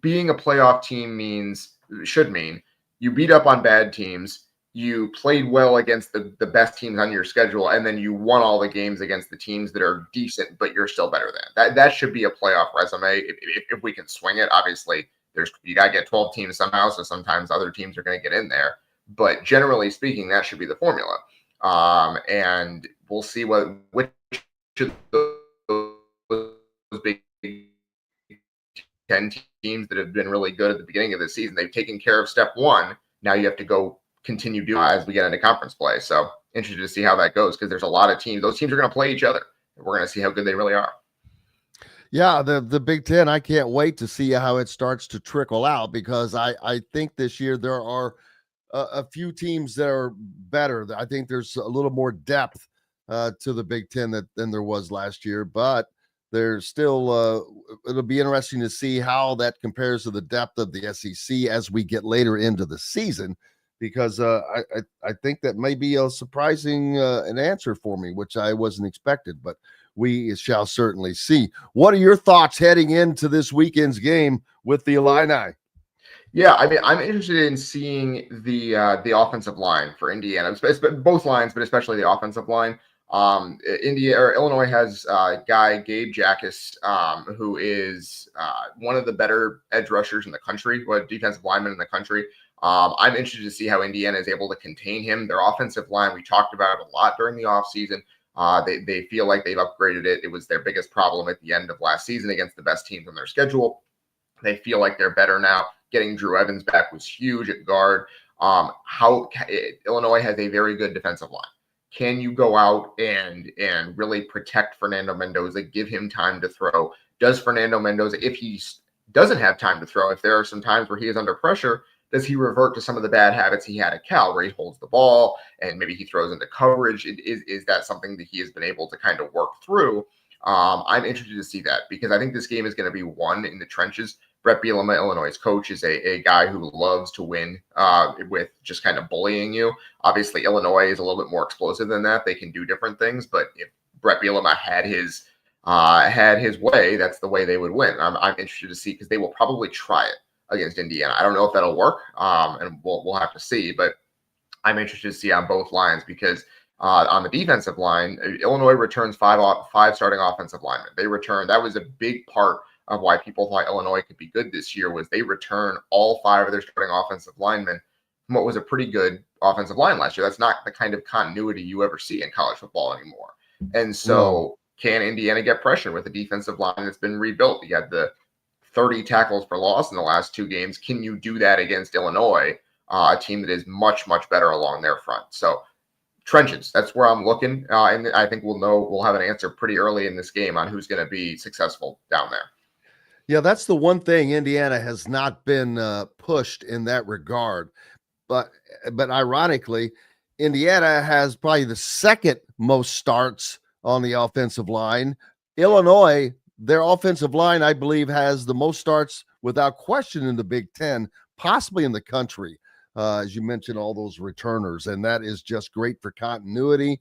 being a playoff team should mean you beat up on bad teams. You played well against the best teams on your schedule, and then you won all the games against the teams that are decent, but you're still better than. That should be a playoff resume if we can swing it. Obviously, you got to get 12 teams somehow, so sometimes other teams are going to get in there. But generally speaking, that should be the formula. And we'll see which of those Big Ten teams that have been really good at the beginning of the season, they've taken care of step one. Now you have to go continue doing as we get into conference play. So interested to see how that goes, because there's a lot of teams. Those teams are going to play each other, and we're going to see how good they really are. Yeah, the Big Ten, I can't wait to see how it starts to trickle out, because I think this year there are a few teams that are better. I think there's a little more depth to the Big Ten than there was last year, but there's still it'll be interesting to see how that compares to the depth of the SEC as we get later into the season. Because I think that may be a surprising an answer for me, which I wasn't expected, but we shall certainly see. What are your thoughts heading into this weekend's game with the Illini? Yeah, I mean, I'm interested in seeing the offensive line for Indiana, both lines, but especially the offensive line. Illinois has a guy, Gabe Jackus, who is one of the better edge rushers in the country, defensive lineman in the country. I'm interested to see how Indiana is able to contain him. Their offensive line, we talked about it a lot during the offseason. They feel like they've upgraded it. It was their biggest problem at the end of last season against the best teams on their schedule. They feel like they're better now. Getting Drew Evans back was huge at guard. Illinois has a very good defensive line. Can you go out and really protect Fernando Mendoza, give him time to throw? Does Fernando Mendoza, if he doesn't have time to throw, if there are some times where he is under pressure, does he revert to some of the bad habits he had at Cal, where he holds the ball and maybe he throws into coverage? Is that something that he has been able to kind of work through? I'm interested to see that, because I think this game is going to be won in the trenches. Brett Bielema, Illinois' coach, is a guy who loves to win with just kind of bullying you. Obviously, Illinois is a little bit more explosive than that. They can do different things, but if Brett Bielema had his way, that's the way they would win. I'm interested to see, because they will probably try it against Indiana. I don't know if that'll work, and we'll have to see, but I'm interested to see on both lines, because on the defensive line, Illinois returns five starting offensive linemen. That was a big part of why people thought Illinois could be good this year, was they return all five of their starting offensive linemen from what was a pretty good offensive line last year. That's not the kind of continuity you ever see in college football anymore. And so can Indiana get pressure with a defensive line that's been rebuilt? You had the 30 tackles for loss in the last two games. Can you do that against Illinois, a team that is much, much better along their front? So trenches. That's where I'm looking, and I think we'll have an answer pretty early in this game on who's going to be successful down there. Yeah, that's the one thing. Indiana has not been pushed in that regard. But ironically, Indiana has probably the second most starts on the offensive line. Illinois, their offensive line, I believe, has the most starts without question in the Big Ten, possibly in the country. As you mentioned, all those returners, and that is just great for continuity.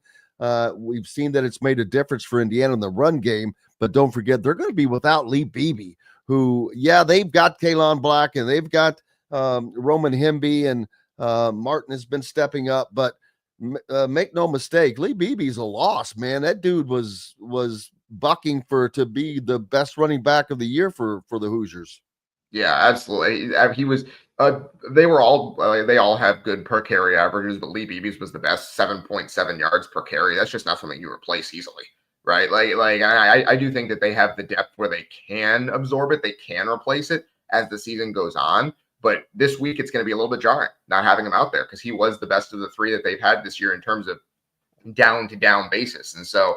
We've seen that it's made a difference for Indiana in the run game, but don't forget, they're going to be without Lee Beebe, who, yeah, they've got Kalon Black and they've got Roman Hemby, and Martin has been stepping up, but make no mistake, Lee Beebe's a loss, man. That dude was bucking to be the best running back of the year for the Hoosiers. Yeah, absolutely. He was. They all have good per carry averages, but Lee Beebe's was the best, 7.7 yards per carry. That's just not something you replace easily, right? I do think that they have the depth where they can absorb it, they can replace it as the season goes on. But this week it's going to be a little bit jarring not having him out there, because he was the best of the three that they've had this year in terms of down to down basis. And so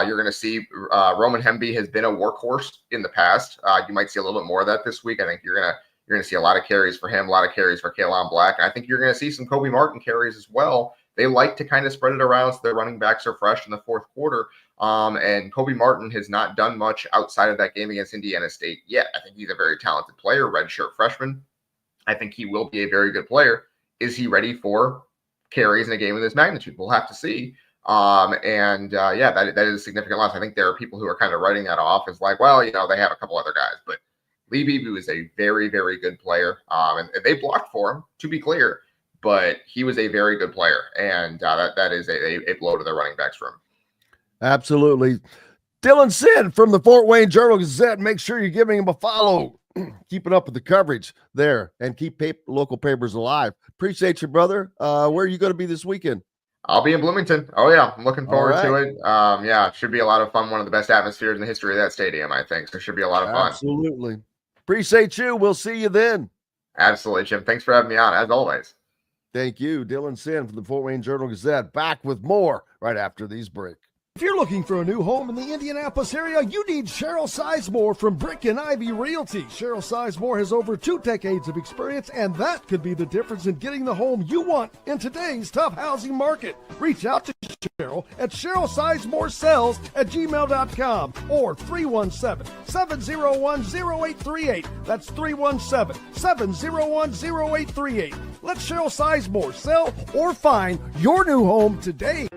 you're going to see Roman Hemby has been a workhorse in the past. You might see a little bit more of that this week. I think you're going to see a lot of carries for him, a lot of carries for Kalon Black. And I think you're going to see some Kobe Martin carries as well. They like to kind of spread it around so their running backs are fresh in the fourth quarter. And Kobe Martin has not done much outside of that game against Indiana State yet. I think he's a very talented player, redshirt freshman. I think he will be a very good player. Is he ready for carries in a game of this magnitude? We'll have to see. That is a significant loss. I think there are people who are kind of writing that off as like, well, they have a couple other guys, but Lee Beebe is a very, very good player. And they blocked for him, to be clear, but he was a very good player. And that is a blow to the running backs room. Absolutely. Dylan Sinn from the Fort Wayne Journal-Gazette. Make sure you're giving him a follow. Keeping up with the coverage there, and keep local papers alive. Appreciate you, brother. Where are you going to be this weekend? I'll be in Bloomington. Oh, yeah. I'm looking forward to it. It should be a lot of fun. One of the best atmospheres in the history of that stadium, I think. So it should be a lot of fun. Absolutely. Appreciate you. We'll see you then. Absolutely, Jim. Thanks for having me on, as always. Thank you. Dylan Sinn from the Fort Wayne Journal-Gazette. Back with more right after these breaks. If you're looking for a new home in the Indianapolis area, you need Cheryl Sizemore from Brick and Ivy Realty. Cheryl Sizemore has over 2 decades of experience, and that could be the difference in getting the home you want in today's tough housing market. Reach out to Cheryl at CherylSizemore@gmail.com or 317-701-0838. That's 317-701-0838. Let Cheryl Sizemore sell or find your new home today.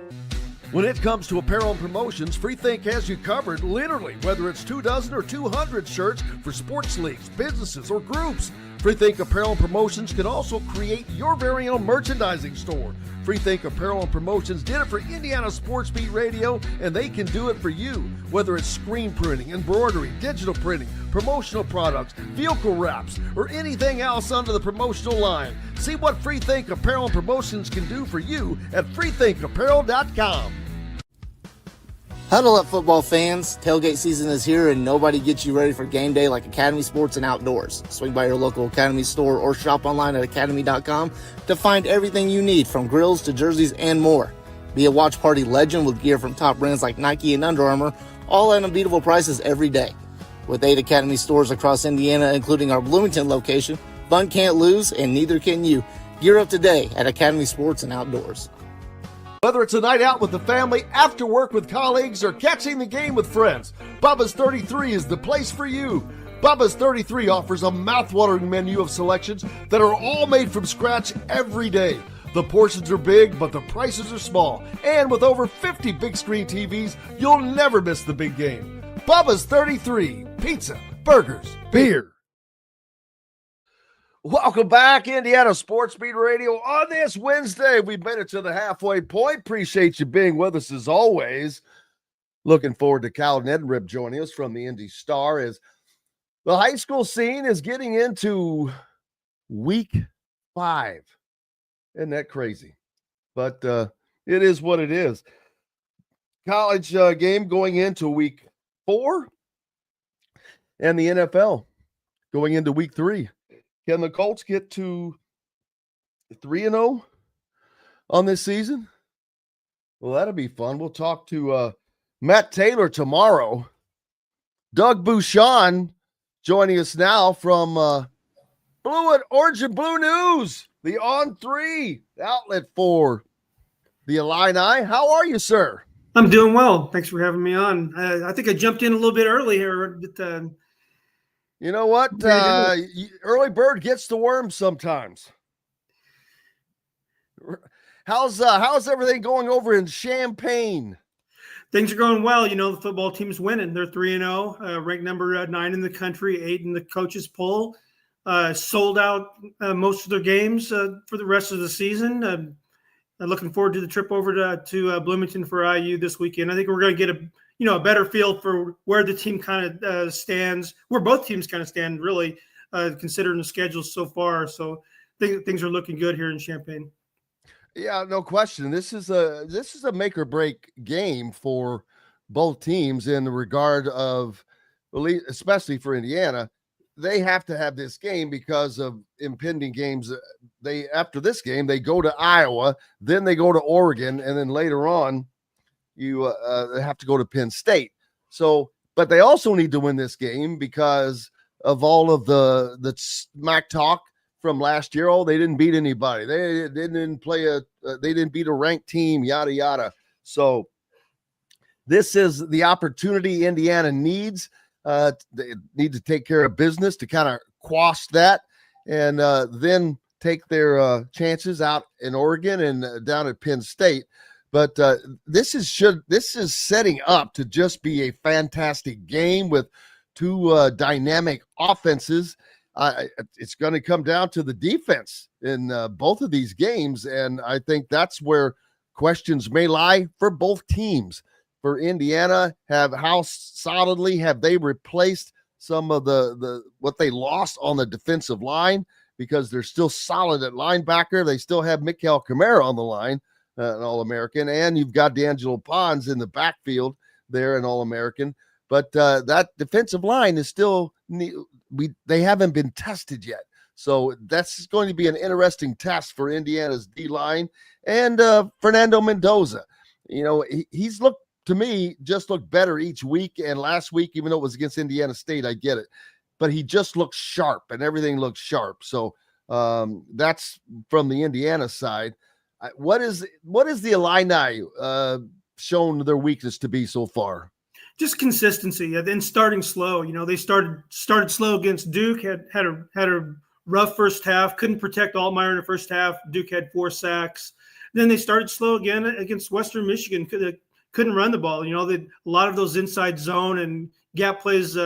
When it comes to apparel and promotions, Freethink has you covered, literally, whether it's 24 or 200 shirts for sports leagues, businesses, or groups. Freethink Apparel and Promotions can also create your very own merchandising store. Freethink Apparel and Promotions did it for Indiana Sports Beat Radio, and they can do it for you. Whether it's screen printing, embroidery, digital printing, promotional products, vehicle wraps, or anything else under the promotional line. See what Freethink Apparel and Promotions can do for you at freethinkapparel.com. Huddle up, football fans. Tailgate season is here, and nobody gets you ready for game day like Academy Sports and Outdoors. Swing by your local Academy store or shop online at academy.com to find everything you need, from grills to jerseys and more. Be a watch party legend with gear from top brands like Nike and Under Armour, all at unbeatable prices every day. With 8 Academy stores across Indiana, including our Bloomington location, fun can't lose, and neither can you. Gear up today at Academy Sports and Outdoors. Whether it's a night out with the family, after work with colleagues, or catching the game with friends, Bubba's 33 is the place for you. Bubba's 33 offers a mouth-watering menu of selections that are all made from scratch every day. The portions are big, but the prices are small. And with over 50 big screen TVs, you'll never miss the big game. Bubba's 33. Pizza, burgers, beer. Welcome back, Indiana Sports Beat Radio. On this Wednesday, we've made it to the halfway point. Appreciate you being with us as always. Looking forward to Cal Neddenriep joining us from the Indy Star as the high school scene is getting into week 5. Isn't that crazy? But it is what it is. College game going into week 4, and the NFL going into week 3. Can the Colts get to 3-0 on this season? Well, that'll be fun. We'll talk to Matt Taylor tomorrow. Doug Buschon joining us now from Orange and Blue News, the On3 outlet for the Illini. How are you, sir? I'm doing well. Thanks for having me on. I think I jumped in a little bit early here. But, you know what? Early bird gets the worm sometimes. How's everything going over in Champaign? Things are going well. You know, the football team's winning. They're 3-0, ranked number 9 in the country, 8 in the coaches poll. Sold out most of their games for the rest of the season. Looking forward to the trip over to Bloomington for IU this weekend. I think we're going to get a better feel for where the team kind of stands, where both teams kind of stand, really, considering the schedules so far. So things are looking good here in Champaign. Yeah, no question. This is a make or break game for both teams in the regard of, especially for Indiana. They have to have this game because of impending games. After this game, they go to Iowa, then they go to Oregon, and then later on, you have to go to Penn State. So, but they also need to win this game because of all of the smack talk from last year. Oh, they didn't beat anybody. They didn't they didn't beat a ranked team, yada, yada. So this is the opportunity Indiana needs. They need to take care of business to kind of quash that and then take their chances out in Oregon and down at Penn State. But this is setting up to just be a fantastic game with two dynamic offenses. It's going to come down to the defense in both of these games, and I think that's where questions may lie for both teams. For Indiana, how solidly have they replaced some of the what they lost on the defensive line, because they're still solid at linebacker. They still have Mikael Kamara on the line, an All-American, and you've got D'Angelo Pons in the backfield there, an All-American. But that defensive line is still they haven't been tested yet. So that's going to be an interesting test for Indiana's D-line. And Fernando Mendoza, he's looked, to me, just looked better each week. And last week, even though it was against Indiana State, I get it. But he just looks sharp, and everything looks sharp. So that's from the Indiana side. What is the Illini shown their weakness to be so far? Just consistency, and then starting slow. They started slow against Duke. Had a rough first half. Couldn't protect Altmaier in the first half. Duke had 4 sacks. Then they started slow again against Western Michigan. Couldn't run the ball. A lot of those inside zone and gap plays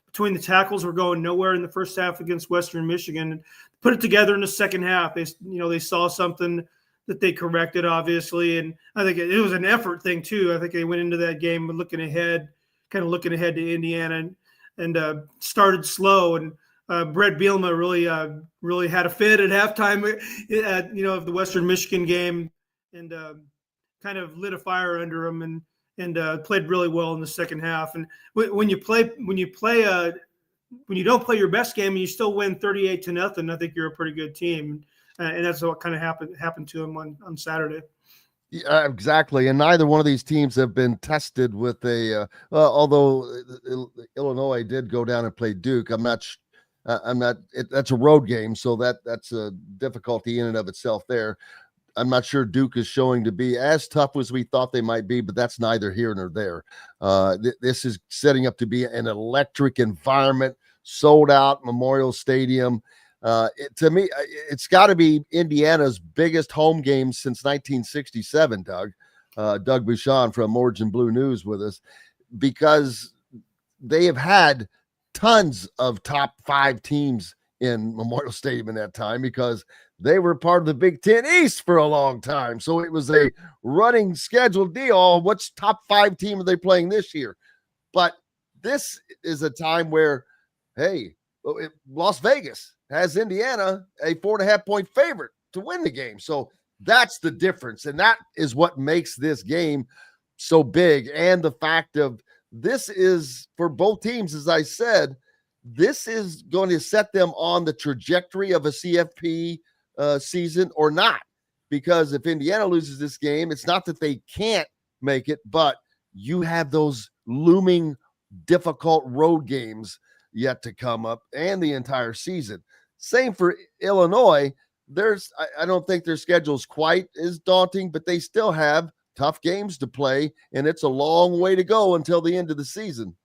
between the tackles were going nowhere in the first half against Western Michigan. Put it together in the second half. They saw something that they corrected, obviously, and I think it was an effort thing too. I think they went into that game looking ahead to Indiana, and started slow. And Brett Bielema really had a fit at halftime of the Western Michigan game, and kind of lit a fire under him, and played really well in the second half. And when you don't play your best game and you still win 38-0, I think you're a pretty good team. And that's what kind of happened to him on Saturday. Yeah, exactly. And neither one of these teams have been tested with although Illinois did go down and play Duke. That's a road game. So that's a difficulty in and of itself there. I'm not sure Duke is showing to be as tough as we thought they might be, but that's neither here nor there. This is setting up to be an electric environment, sold out Memorial Stadium. To me, it's got to be Indiana's biggest home game since 1967, Doug. Doug Buschon from Orange and Blue News with us, because they have had tons of top 5 teams in Memorial Stadium in that time, because they were part of the Big Ten East for a long time. So it was a running scheduled deal. What's top 5 team are they playing this year? But this is a time where, hey, Las Vegas has Indiana a 4.5-point favorite to win the game. So that's the difference. And that is what makes this game so big. And the fact of this is, for both teams, as I said, this is going to set them on the trajectory of a CFP season or not, because if Indiana loses this game, it's not that they can't make it, but you have those looming difficult road games yet to come up and the entire season. Same for Illinois. I don't think their schedule's quite as daunting, but they still have tough games to play, and it's a long way to go until the end of the season.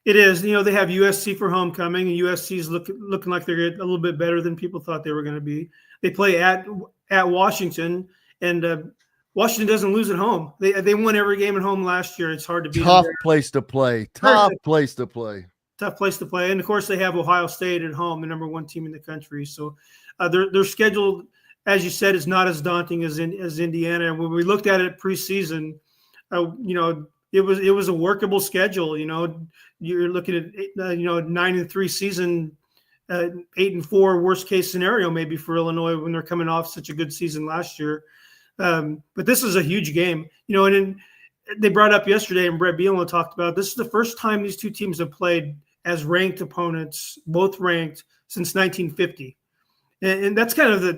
It is. They have USC for homecoming, and USC is looking like they're a little bit better than people thought they were going to be. They play at Washington, and Washington doesn't lose at home. They won every game at home last year. It's hard to beat. Tough place to play. Tough place to play. Tough place to play. And of course, they have Ohio State at home, the number one team in the country. So their schedule, as you said, is not as daunting as Indiana. And when we looked at it preseason, it was a workable schedule. You're looking at 9-3 season, 8-4 worst case scenario maybe for Illinois when they're coming off such a good season last year. But this is a huge game, and then they brought up yesterday, and Brett Bielema talked about this is the first time these two teams have played as ranked opponents, both ranked since 1950, and that's kind of the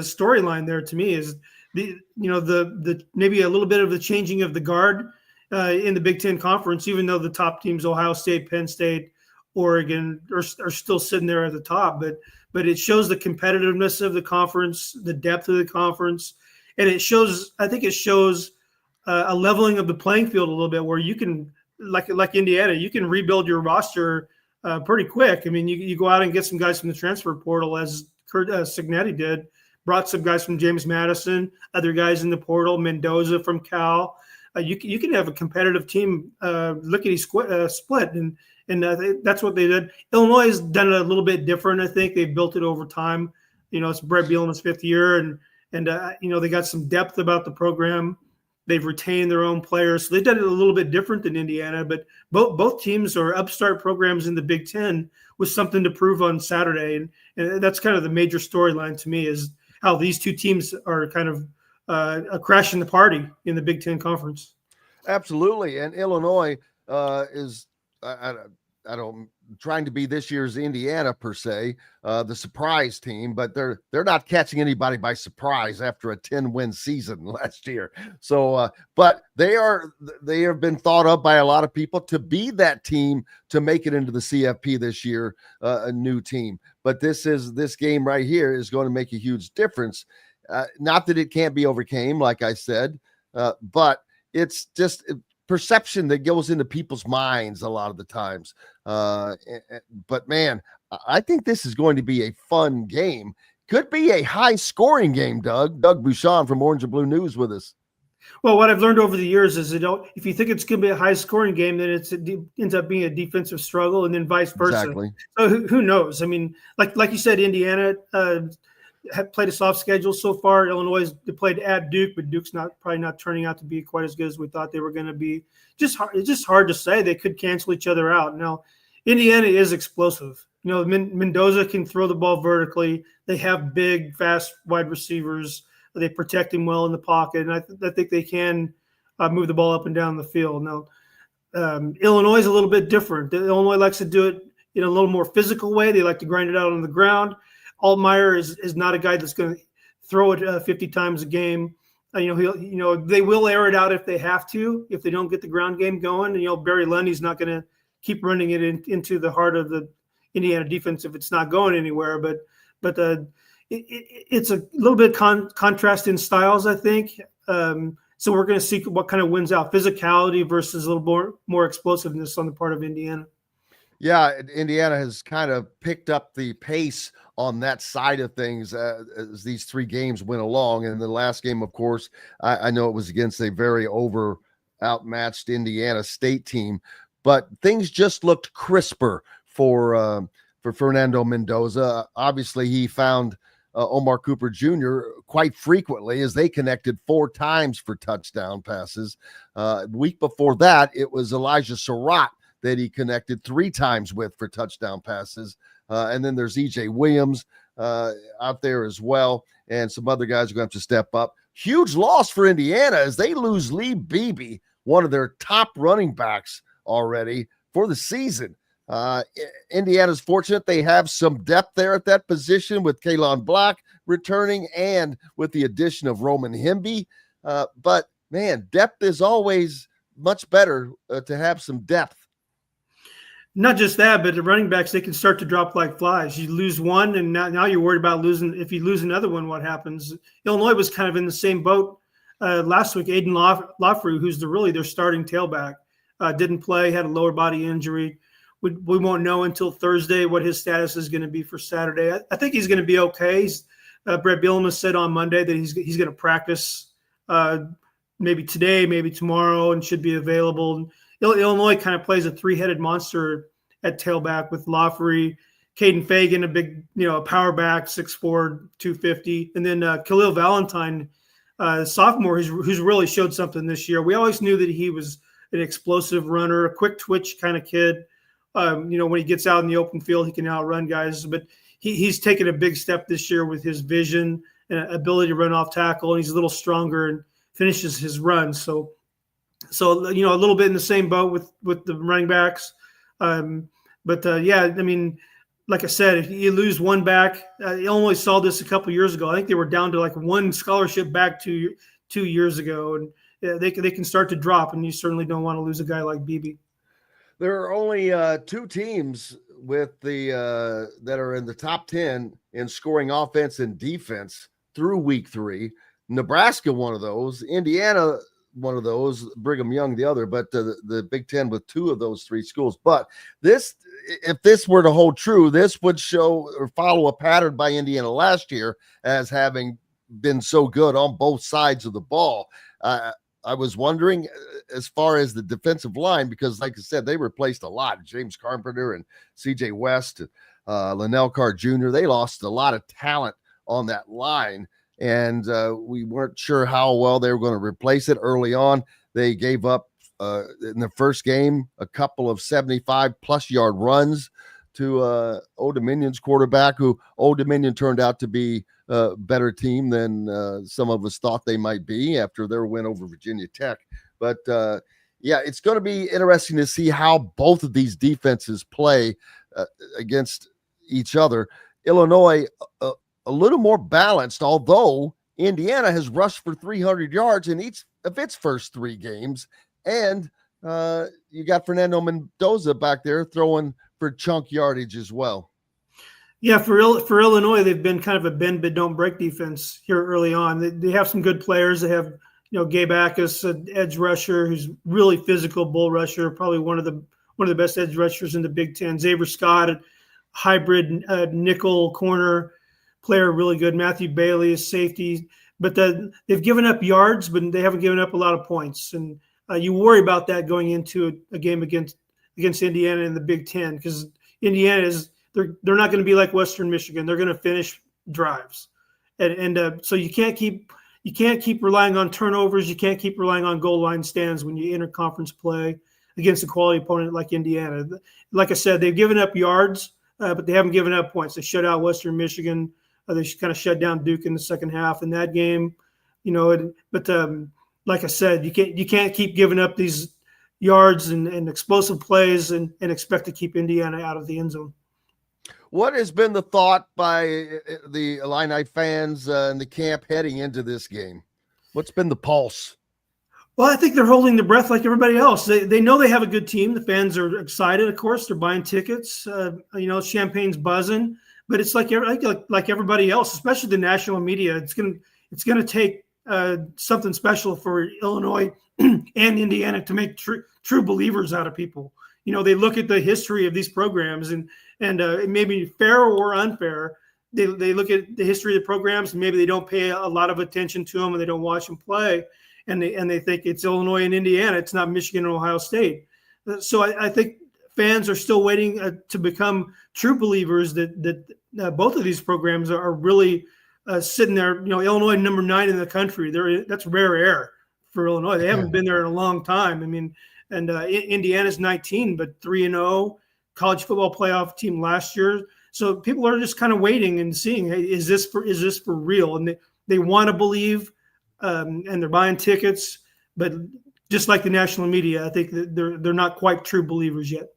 storyline there to me is the maybe a little bit of the changing of the guard in the Big Ten Conference, even though the top teams Ohio State, Penn State, Oregon are still sitting there at the top, but it shows the competitiveness of the conference, the depth of the conference, and I think it shows a leveling of the playing field a little bit where you can, like Indiana, you can rebuild your roster pretty quick. I mean, you go out and get some guys from the transfer portal, as Kurt Signetti did, brought some guys from James Madison, other guys in the portal, Mendoza from Cal. You can have a competitive team lickety split, and that's what they did. Illinois has done it a little bit different. I think they've built it over time. It's Brett Bielema's fifth year, and they got some depth about the program. They've retained their own players, so they've done it a little bit different than Indiana. But both teams are upstart programs in the Big Ten with something to prove on Saturday, and that's kind of the major storyline to me is how these two teams are kind of crashing the party in the Big Ten Conference. Absolutely, and Illinois is I don't trying to be this year's Indiana per se, the surprise team, but they're not catching anybody by surprise after a 10-win season last year. So, but they have been thought of by a lot of people to be that team to make it into the CFP this year, a new team. But this game right here is going to make a huge difference. Not that it can't be overcame, like I said, but it's just perception that goes into people's minds a lot of the times. But man, I think this is going to be a fun game. Could be a high scoring game, Doug. Doug Buschon from Orange and Blue News with us. Well, what I've learned over the years is if you think it's going to be a high scoring game, then it ends up being a defensive struggle, and then vice versa. Exactly. So who knows? I mean, like you said, Indiana have played a soft schedule so far. Illinois played at Duke, but Duke's probably not turning out to be quite as good as we thought they were going to be. It's just hard to say. They could cancel each other out. Now, Indiana is explosive. Mendoza can throw the ball vertically. They have big, fast wide receivers. They protect him well in the pocket, and I think they can move the ball up and down the field. Now, Illinois is a little bit different. Illinois likes to do it in a little more physical way. They like to grind it out on the ground. Altmaier is not a guy that's going to throw it 50 times a game. They will air it out if they have to, if they don't get the ground game going. And Barry Lundy's not going to keep running it into the heart of the Indiana defense if it's not going anywhere. But it's a little bit contrast in styles, I think. So we're going to see what kind of wins out: physicality versus a little more explosiveness on the part of Indiana. Yeah, Indiana has kind of picked up the pace on that side of things as these three games went along. And the last game, of course, I know it was against a very outmatched Indiana State team, but things just looked crisper for Fernando Mendoza. Obviously, he found Omar Cooper Jr. quite frequently as they connected 4 times for touchdown passes. The week before that, it was Elijah Surratt that he connected 3 times with for touchdown passes. And then there's EJ Williams out there as well. And some other guys are going to have to step up. Huge loss for Indiana as they lose Lee Beebe, one of their top running backs already for the season. Indiana's fortunate they have some depth there at that position with Kalon Black returning and with the addition of Roman Hemby. But man, depth is always much better to have some depth. Not just that, but the running backs, they can start to drop like flies. You lose one, and now you're worried about losing. If you lose another one, what happens? Illinois was kind of in the same boat last week. Aiden Lafreux, who's really their starting tailback, didn't play, had a lower body injury. We won't know until Thursday what his status is going to be for Saturday. I think he's going to be okay. Brett Bielema said on Monday that he's going to practice maybe today, maybe tomorrow, and should be available. Illinois kind of plays a three-headed monster at tailback with Lafreux, Caden Fagan, a big, a power back, 6'4", 250, and then Khalil Valentine, sophomore, who's really showed something this year. We always knew that he was an explosive runner, a quick twitch kind of kid. When he gets out in the open field, he can outrun guys. But he's taken a big step this year with his vision and ability to run off tackle, and he's a little stronger and finishes his run. So a little bit in the same boat with the running backs. Like I said, if you lose one back, Illinois saw this a couple years ago. I think they were down to like one scholarship back 2 years ago, and they can start to drop, and you certainly don't want to lose a guy like Beebe. There are only two teams with the that are in the top 10 in scoring offense and defense through week 3. Nebraska, one of those. Indiana, one of those. Brigham Young, the other. But the Big Ten with 2 of those 3 schools. But if this were to hold true, this would show or follow a pattern by Indiana last year as having been so good on both sides of the ball. I was wondering as far as the defensive line, because like I said, they replaced a lot. James Carpenter and CJ West, Linnell Carr Jr., they lost a lot of talent on that line. And we weren't sure how well they were going to replace it early on. They gave up in the first game a couple of 75-plus yard runs to Old Dominion's quarterback, who Old Dominion turned out to be a better team than some of us thought they might be after their win over Virginia Tech. But, it's going to be interesting to see how both of these defenses play against each other. Illinois, a little more balanced, although Indiana has rushed for 300 yards in each of its first 3 games. And you got Fernando Mendoza back there throwing for chunk yardage as well. Yeah, for Illinois, they've been kind of a bend but don't break defense here early on. They have some good players. They have Gabe Ackus, an edge rusher who's really physical bull rusher, probably one of the best edge rushers in the Big Ten. Xavier Scott, a hybrid nickel corner player, really good. Matthew Bailey is safety, but they've given up yards, but they haven't given up a lot of points. And you worry about that going into a game against Indiana in the Big Ten, because Indiana they're not going to be like Western Michigan. They're going to finish drives, and so you can't keep relying on turnovers. You can't keep relying on goal line stands when you enter conference play against a quality opponent like Indiana. Like I said, they've given up yards, but they haven't given up points. They shut out Western Michigan. They kind of shut down Duke in the second half in that game, But like I said, you can't keep giving up these yards and explosive plays and expect to keep Indiana out of the end zone. What has been the thought by the Illini fans in the camp heading into this game? What's been the pulse? Well, I think they're holding their breath like everybody else. They know they have a good team. The fans are excited, of course. They're buying tickets. Champagne's buzzing. But it's like everybody else, especially the national media. It's gonna take something special for Illinois and Indiana to make true believers out of people. They look at the history of these programs and it may be fair or unfair. They look at the history of the programs and maybe they don't pay a lot of attention to them and they don't watch them play, and they think it's Illinois and Indiana. It's not Michigan and Ohio State. So I think fans are still waiting to become true believers that both of these programs are really sitting there. Illinois number 9 in the country. That's rare air for Illinois. They haven't been there in a long time. I mean, and Indiana's 19, but 3-0 college football playoff team last year. So people are just kind of waiting and seeing, hey, is this for real? And they want to believe, and they're buying tickets. But just like the national media, I think that they're not quite true believers yet.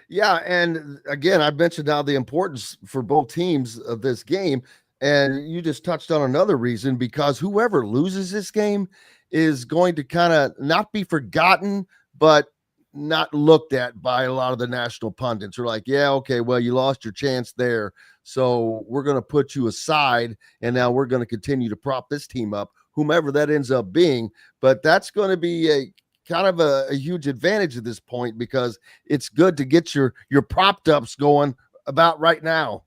Yeah, and again, I mentioned now the importance for both teams of this game, and you just touched on another reason because whoever loses this game is going to kind of not be forgotten, but not looked at by a lot of the national pundits. Are like, yeah, okay, well, you lost your chance there, so we're going to put you aside, and now we're going to continue to prop this team up, whomever that ends up being. But that's going to be a kind of a huge advantage at this point because it's good to get your propped ups going about right now.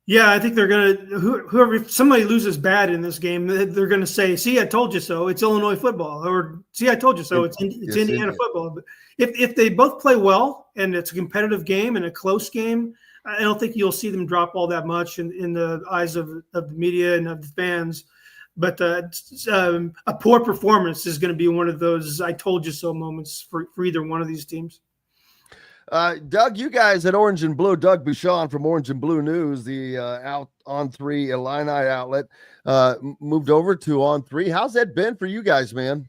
Yeah, I think they're going to whoever if somebody loses bad in this game, they're going to say, "See, I told you so. It's Illinois football," or "See, I told you so. It's Indiana football." But if they both play well and it's a competitive game and a close game, I don't think you'll see them drop all that much in the eyes of the media and of the fans. But a poor performance is going to be one of those "I told you so" moments for either one of these teams. Doug, you guys at Orange and Blue, Doug Buschon from Orange and Blue News, the out on 3 Illini outlet, moved over to On 3. How's that been for you guys, man?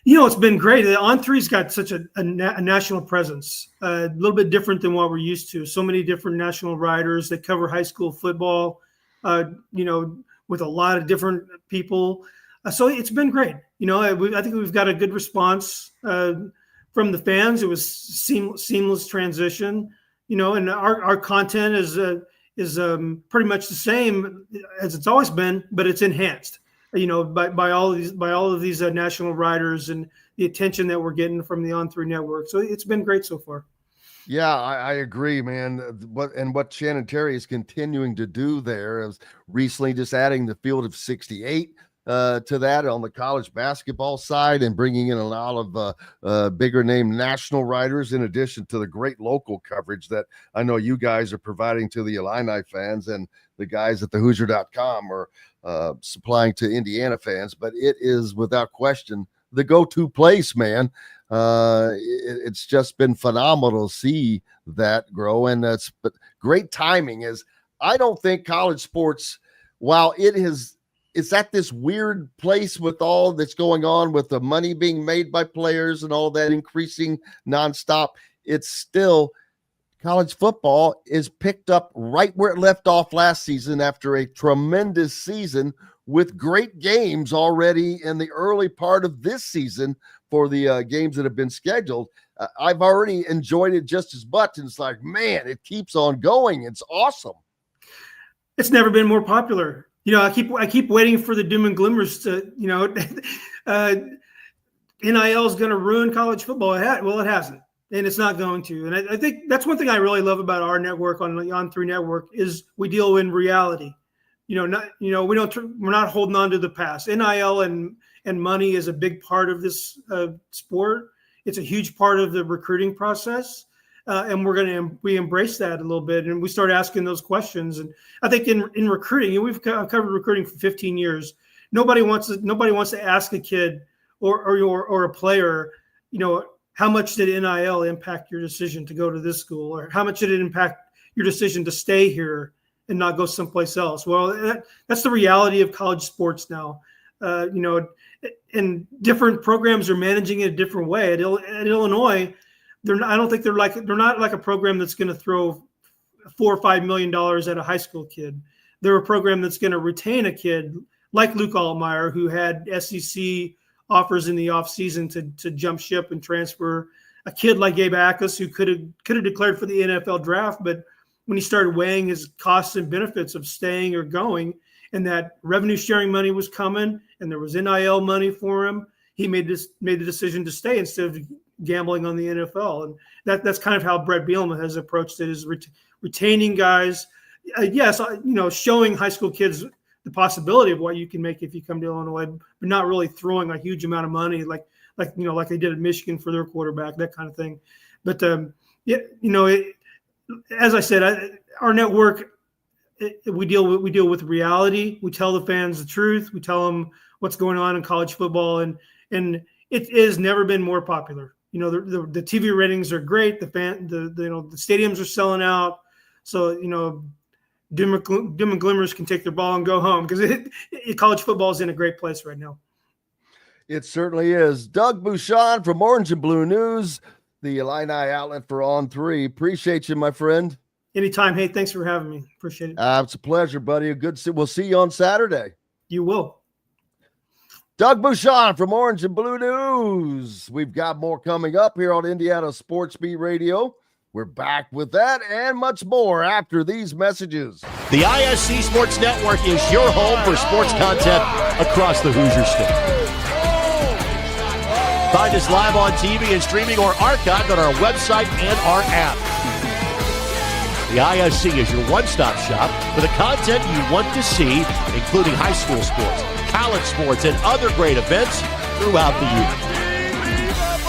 It's been great. On 3's got such a national presence, a little bit different than what we're used to. So many different national writers that cover high school football, with a lot of different people. So it's been great. I think we've got a good response from the fans. It was seamless transition, and our content is pretty much the same as it's always been, but it's enhanced, by all of these national writers and the attention that we're getting from the On 3 network. So it's been great so far. Yeah, I agree, man. What Shannon Terry is continuing to do there is recently just adding the Field of 68 to that on the college basketball side and bringing in a lot of bigger name national writers in addition to the great local coverage that I know you guys are providing to the Illini fans and the guys at the Hoosier.com are supplying to Indiana fans. But it is without question the go-to place, man. It's just been phenomenal to see that grow, and that's but great timing. Is I don't think college sports, while it's at this weird place with all that's going on with the money being made by players and all that increasing nonstop, it's still college football is picked up right where it left off last season after a tremendous season with great games already in the early part of this season for the games that have been scheduled. I've already enjoyed it just as much. And it's like, man, it keeps on going. It's awesome. It's never been more popular. I keep waiting for the doom and glimmers to, NIL is going to ruin college football. It hasn't, and it's not going to. And I think that's one thing I really love about our network on the On 3 network is we deal in reality. We're not holding on to the past. NIL and money is a big part of this sport. It's a huge part of the recruiting process. And we embrace that a little bit, and we start asking those questions. And I think in recruiting, we've covered recruiting for 15 years. Nobody wants to ask a kid or a player, how much did NIL impact your decision to go to this school, or how much did it impact your decision to stay here and not go someplace else? Well, that's the reality of college sports now. And different programs are managing it a different way. At Illinois, they're not like a program that's going to throw $4 or $5 million at a high school kid. They're a program that's going to retain a kid like Luke Altmaier, who had SEC offers in the offseason to jump ship and transfer. A kid like Gabe Ackus, who could have declared for the NFL draft, but when he started weighing his costs and benefits of staying or going, and that revenue sharing money was coming, and there was NIL money for him, he made the decision to stay instead of gambling on the NFL. And that's kind of how Brett Bielema has approached it, is retaining guys. Yes, showing high school kids the possibility of what you can make if you come to Illinois, but not really throwing a huge amount of money like they did at Michigan for their quarterback, that kind of thing. But as I said, our network, we deal with reality. We tell the fans the truth. We tell them what's going on in college football, and it has never been more popular. The TV ratings are great. The stadiums are selling out. So dim and glimmers can take their ball and go home, because college football is in a great place right now. It certainly is. Doug Buschon from Orange and Blue News. the Illini outlet for On 3. Appreciate you, my friend. Anytime. Hey, thanks for having me. Appreciate it. It's a pleasure, buddy. We'll see you on Saturday. You will. Doug Buschon from Orange and Blue News. We've got more coming up here on Indiana Sports Beat Radio. We're back with that and much more after these messages. The ISC Sports Network is your home for sports content across the Hoosier State. Find us live on TV and streaming or archived on our website and our app. The ISC is your one-stop shop for the content you want to see, including high school sports, college sports, and other great events throughout the year.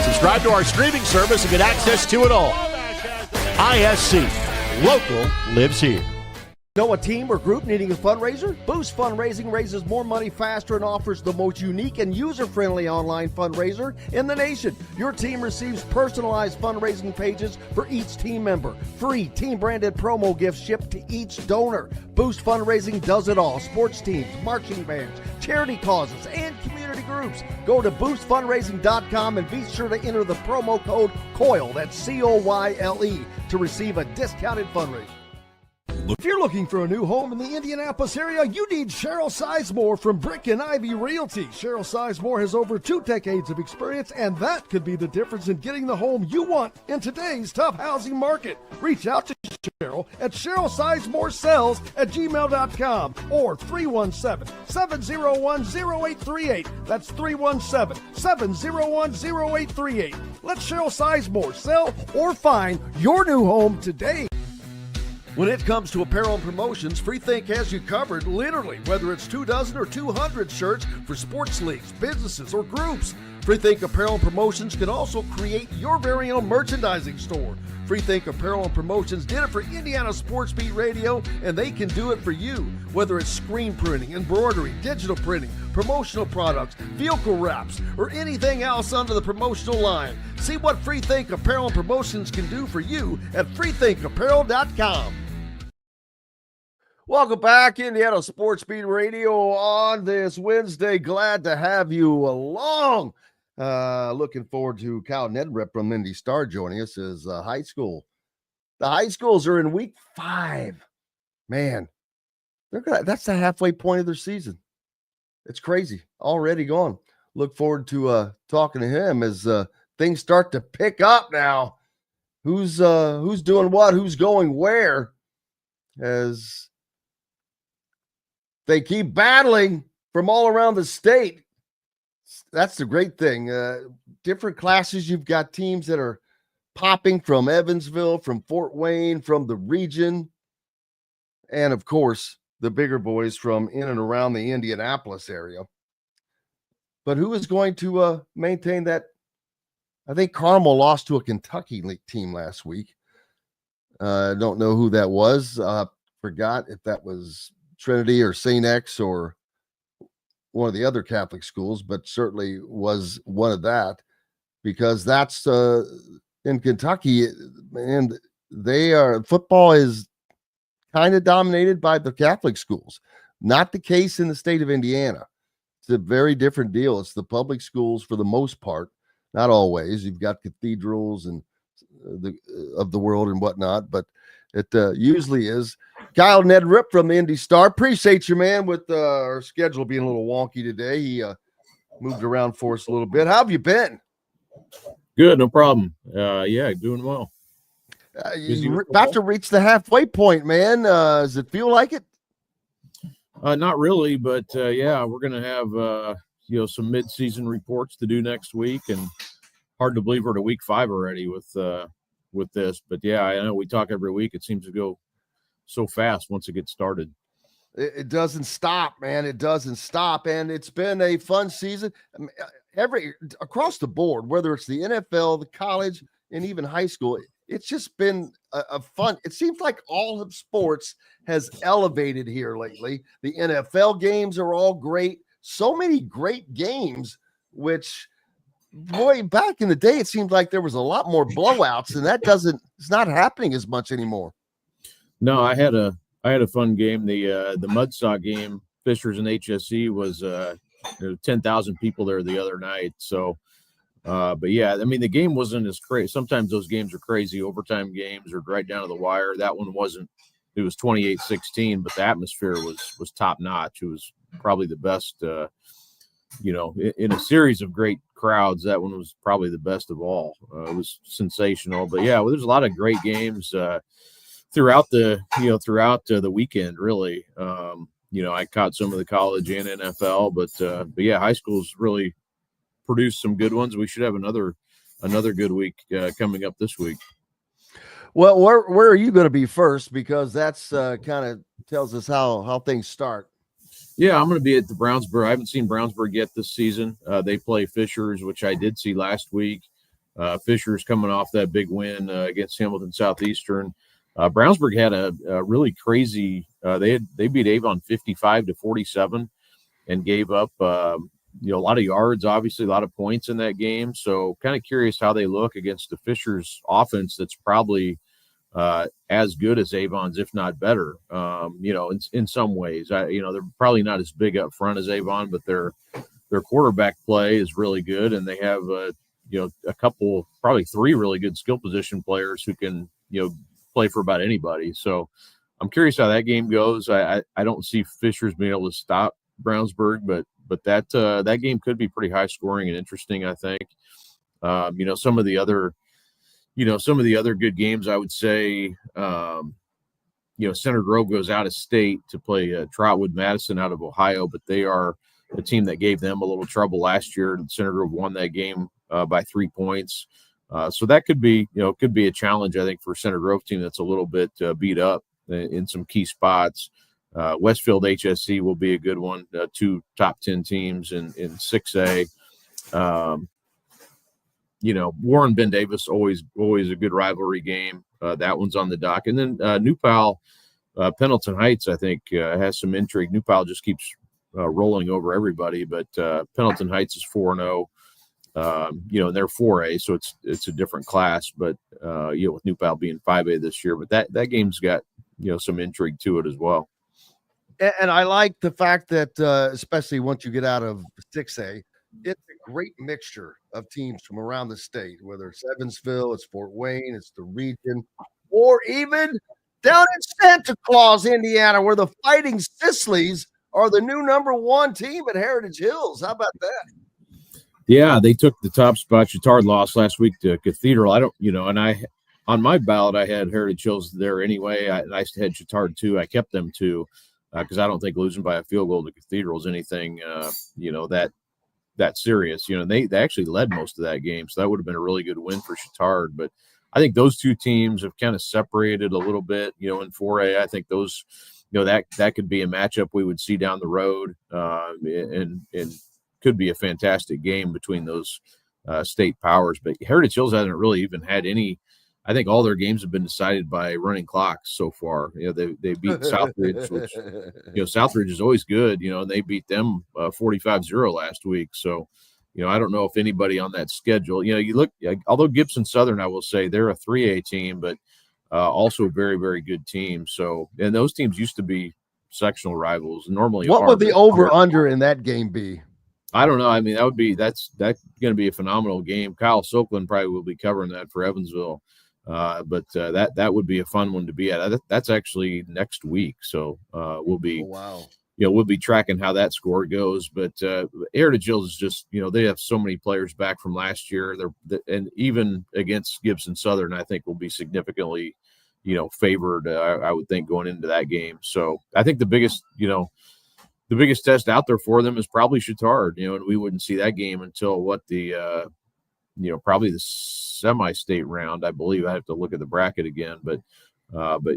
Subscribe to our streaming service and get access to it all. ISC. Local lives here. Know a team or group needing a fundraiser? Boost Fundraising raises more money faster and offers the most unique and user-friendly online fundraiser in the nation. Your team receives personalized fundraising pages for each team member. Free team-branded promo gifts shipped to each donor. Boost Fundraising does it all. Sports teams, marching bands, charity causes, and community groups. Go to boostfundraising.com and be sure to enter the promo code COYLE, that's COYLE, to receive a discounted fundraiser. If you're looking for a new home in the Indianapolis area, you need Cheryl Sizemore from Brick and Ivy Realty. Cheryl Sizemore has over 2 decades of experience, and that could be the difference in getting the home you want in today's tough housing market. Reach out to Cheryl at CherylSizemore@gmail.com or 317-701-0838. That's 317-701-0838. Let Cheryl Sizemore sell or find your new home today. When it comes to apparel and promotions, Freethink has you covered, literally, whether it's 24 or 200 shirts for sports leagues, businesses, or groups. Freethink Apparel and Promotions can also create your very own merchandising store. Freethink Apparel and Promotions did it for Indiana Sports Beat Radio, and they can do it for you. Whether it's screen printing, embroidery, digital printing, promotional products, vehicle wraps, or anything else under the promotional line. See what Freethink Apparel and Promotions can do for you at freethinkapparel.com. Welcome back, Indiana Sports Beat Radio on this Wednesday. Glad to have you along. Looking forward to Kyle Neddenriep from Indy Star joining us as high school. The high schools are in week 5. Man, that's the halfway point of their season. It's crazy. Already gone. Look forward to talking to him as things start to pick up now. Who's doing what? Who's going where? As they keep battling from all around the state. That's the great thing. Different classes, you've got teams that are popping from Evansville, from Fort Wayne, from the region, and, of course, the bigger boys from in and around the Indianapolis area. But who is going to maintain that? I think Carmel lost to a Kentucky team last week. I don't know who that was. Forgot if that was Trinity or St. X or one of the other Catholic schools, but certainly was one of that, because that's in Kentucky, and football is kind of dominated by the Catholic schools. Not the case in the state of Indiana. It's a very different deal. It's the public schools for the most part, not always. You've got cathedrals and of the world and whatnot, but it usually is. Kyle Neddenriep from the Indy Star. Appreciate you, man, with our schedule being a little wonky today. He moved around for us a little bit. How have you been? Good, no problem. Yeah, doing well. You're about to reach the halfway point, man. Does it feel like it? Not really, but yeah, we're going to have some mid-season reports to do next week, and hard to believe we're to week 5 already with this. But yeah, I know we talk every week. It seems to go so fast once it gets started. It doesn't stop, man. It doesn't stop, and it's been a fun season. Across the board, whether it's the NFL, the college, and even high school. It's just been a fun. It seems like all of sports has elevated here lately. The NFL games are all great. So many great games, which, boy, back in the day, it seemed like there was a lot more blowouts, and it's not happening as much anymore. No, I had a fun game. The Mudsaw game, Fishers and HSE, was there were 10,000 people there the other night. So But yeah, I mean, the game wasn't as crazy. Sometimes those games are crazy, overtime games or right down to the wire. That one wasn't. It was 28-16, but the atmosphere was top notch. It was probably the best, in a series of great crowds. That one was probably the best of all. It was sensational. But yeah, well, there's a lot of great games throughout the weekend. Really, I caught some of the college and NFL, but yeah, high school's really produced some good ones. We should have another good week coming up this week. Well, where are you going to be first? Because that's kind of tells us how things start. Yeah, I'm going to be at the Brownsburg. I haven't seen Brownsburg yet this season. They play Fishers, which I did see last week. Fishers coming off that big win against Hamilton Southeastern. Brownsburg had a really crazy. They beat Avon 55-47 and gave up a lot of yards, obviously a lot of points in that game. So kind of curious how they look against the Fishers offense that's probably as good as Avon's, if not better. In some ways, they're probably not as big up front as Avon, but their quarterback play is really good, and they have a couple, probably three really good skill position players who can play for about anybody. So I'm curious how that game goes. I don't see Fishers being able to stop Brownsburg, but that game could be pretty high scoring and interesting, I think. Some of the other good games, I would say, Center Grove goes out of state to play Trotwood Madison out of Ohio, but they are a team that gave them a little trouble last year. Center Grove won that game by 3 points. So that could be a challenge, I think, for Center Grove team that's a little bit beat up in some key spots. Westfield HSC will be a good one. Two top 10 teams in 6A. Warren Ben Davis, always a good rivalry game. That one's on the dock. And then New Pal, Pendleton Heights, I think, has some intrigue. New Pal just keeps rolling over everybody, but Pendleton Heights is 4-0. And they're 4A, so it's a different class. But with New Pal being 5A this year, but that game's got some intrigue to it as well. And I like the fact that especially once you get out of 6A, it's a great mixture of teams from around the state, whether it's Evansville, it's Fort Wayne, it's the region, or even down in Santa Claus, Indiana, where the Fighting Sicilies are the new #1 team at Heritage Hills. How about that? Yeah, they took the top spot. Chittard lost last week to Cathedral. On my ballot, I had Heritage Hills there anyway. I had Chittard too. I kept them too because I don't think losing by a field goal to Cathedral is anything, that serious. They actually led most of that game, so that would have been a really good win for Chittard. But I think those two teams have kind of separated a little bit, in 4A. I think those, that could be a matchup we would see down the road, and could be a fantastic game between those state powers. But Heritage Hills hasn't really even had any. I think all their games have been decided by running clocks so far. They beat Southridge, which Southridge is always good. And they beat them 45-0 last week. So, I don't know if anybody on that schedule. You look. Although Gibson Southern, I will say they're a 3A team, but also a very, very good team. So, and those teams used to be sectional rivals. Normally, what would the over/under in that game be? I don't know. I mean, that's going to be a phenomenal game. Kyle Soakland probably will be covering that for Evansville. But that would be a fun one to be at. That's actually next week, so we'll be we'll be tracking how that score goes. But Heritage Hills is just they have so many players back from last year. And even against Gibson Southern, I think will be significantly favored. I would think going into that game. So I think the biggest test out there for them is probably Chittard. And we wouldn't see that game until probably the semi-state round, I believe. I have to look at the bracket again, but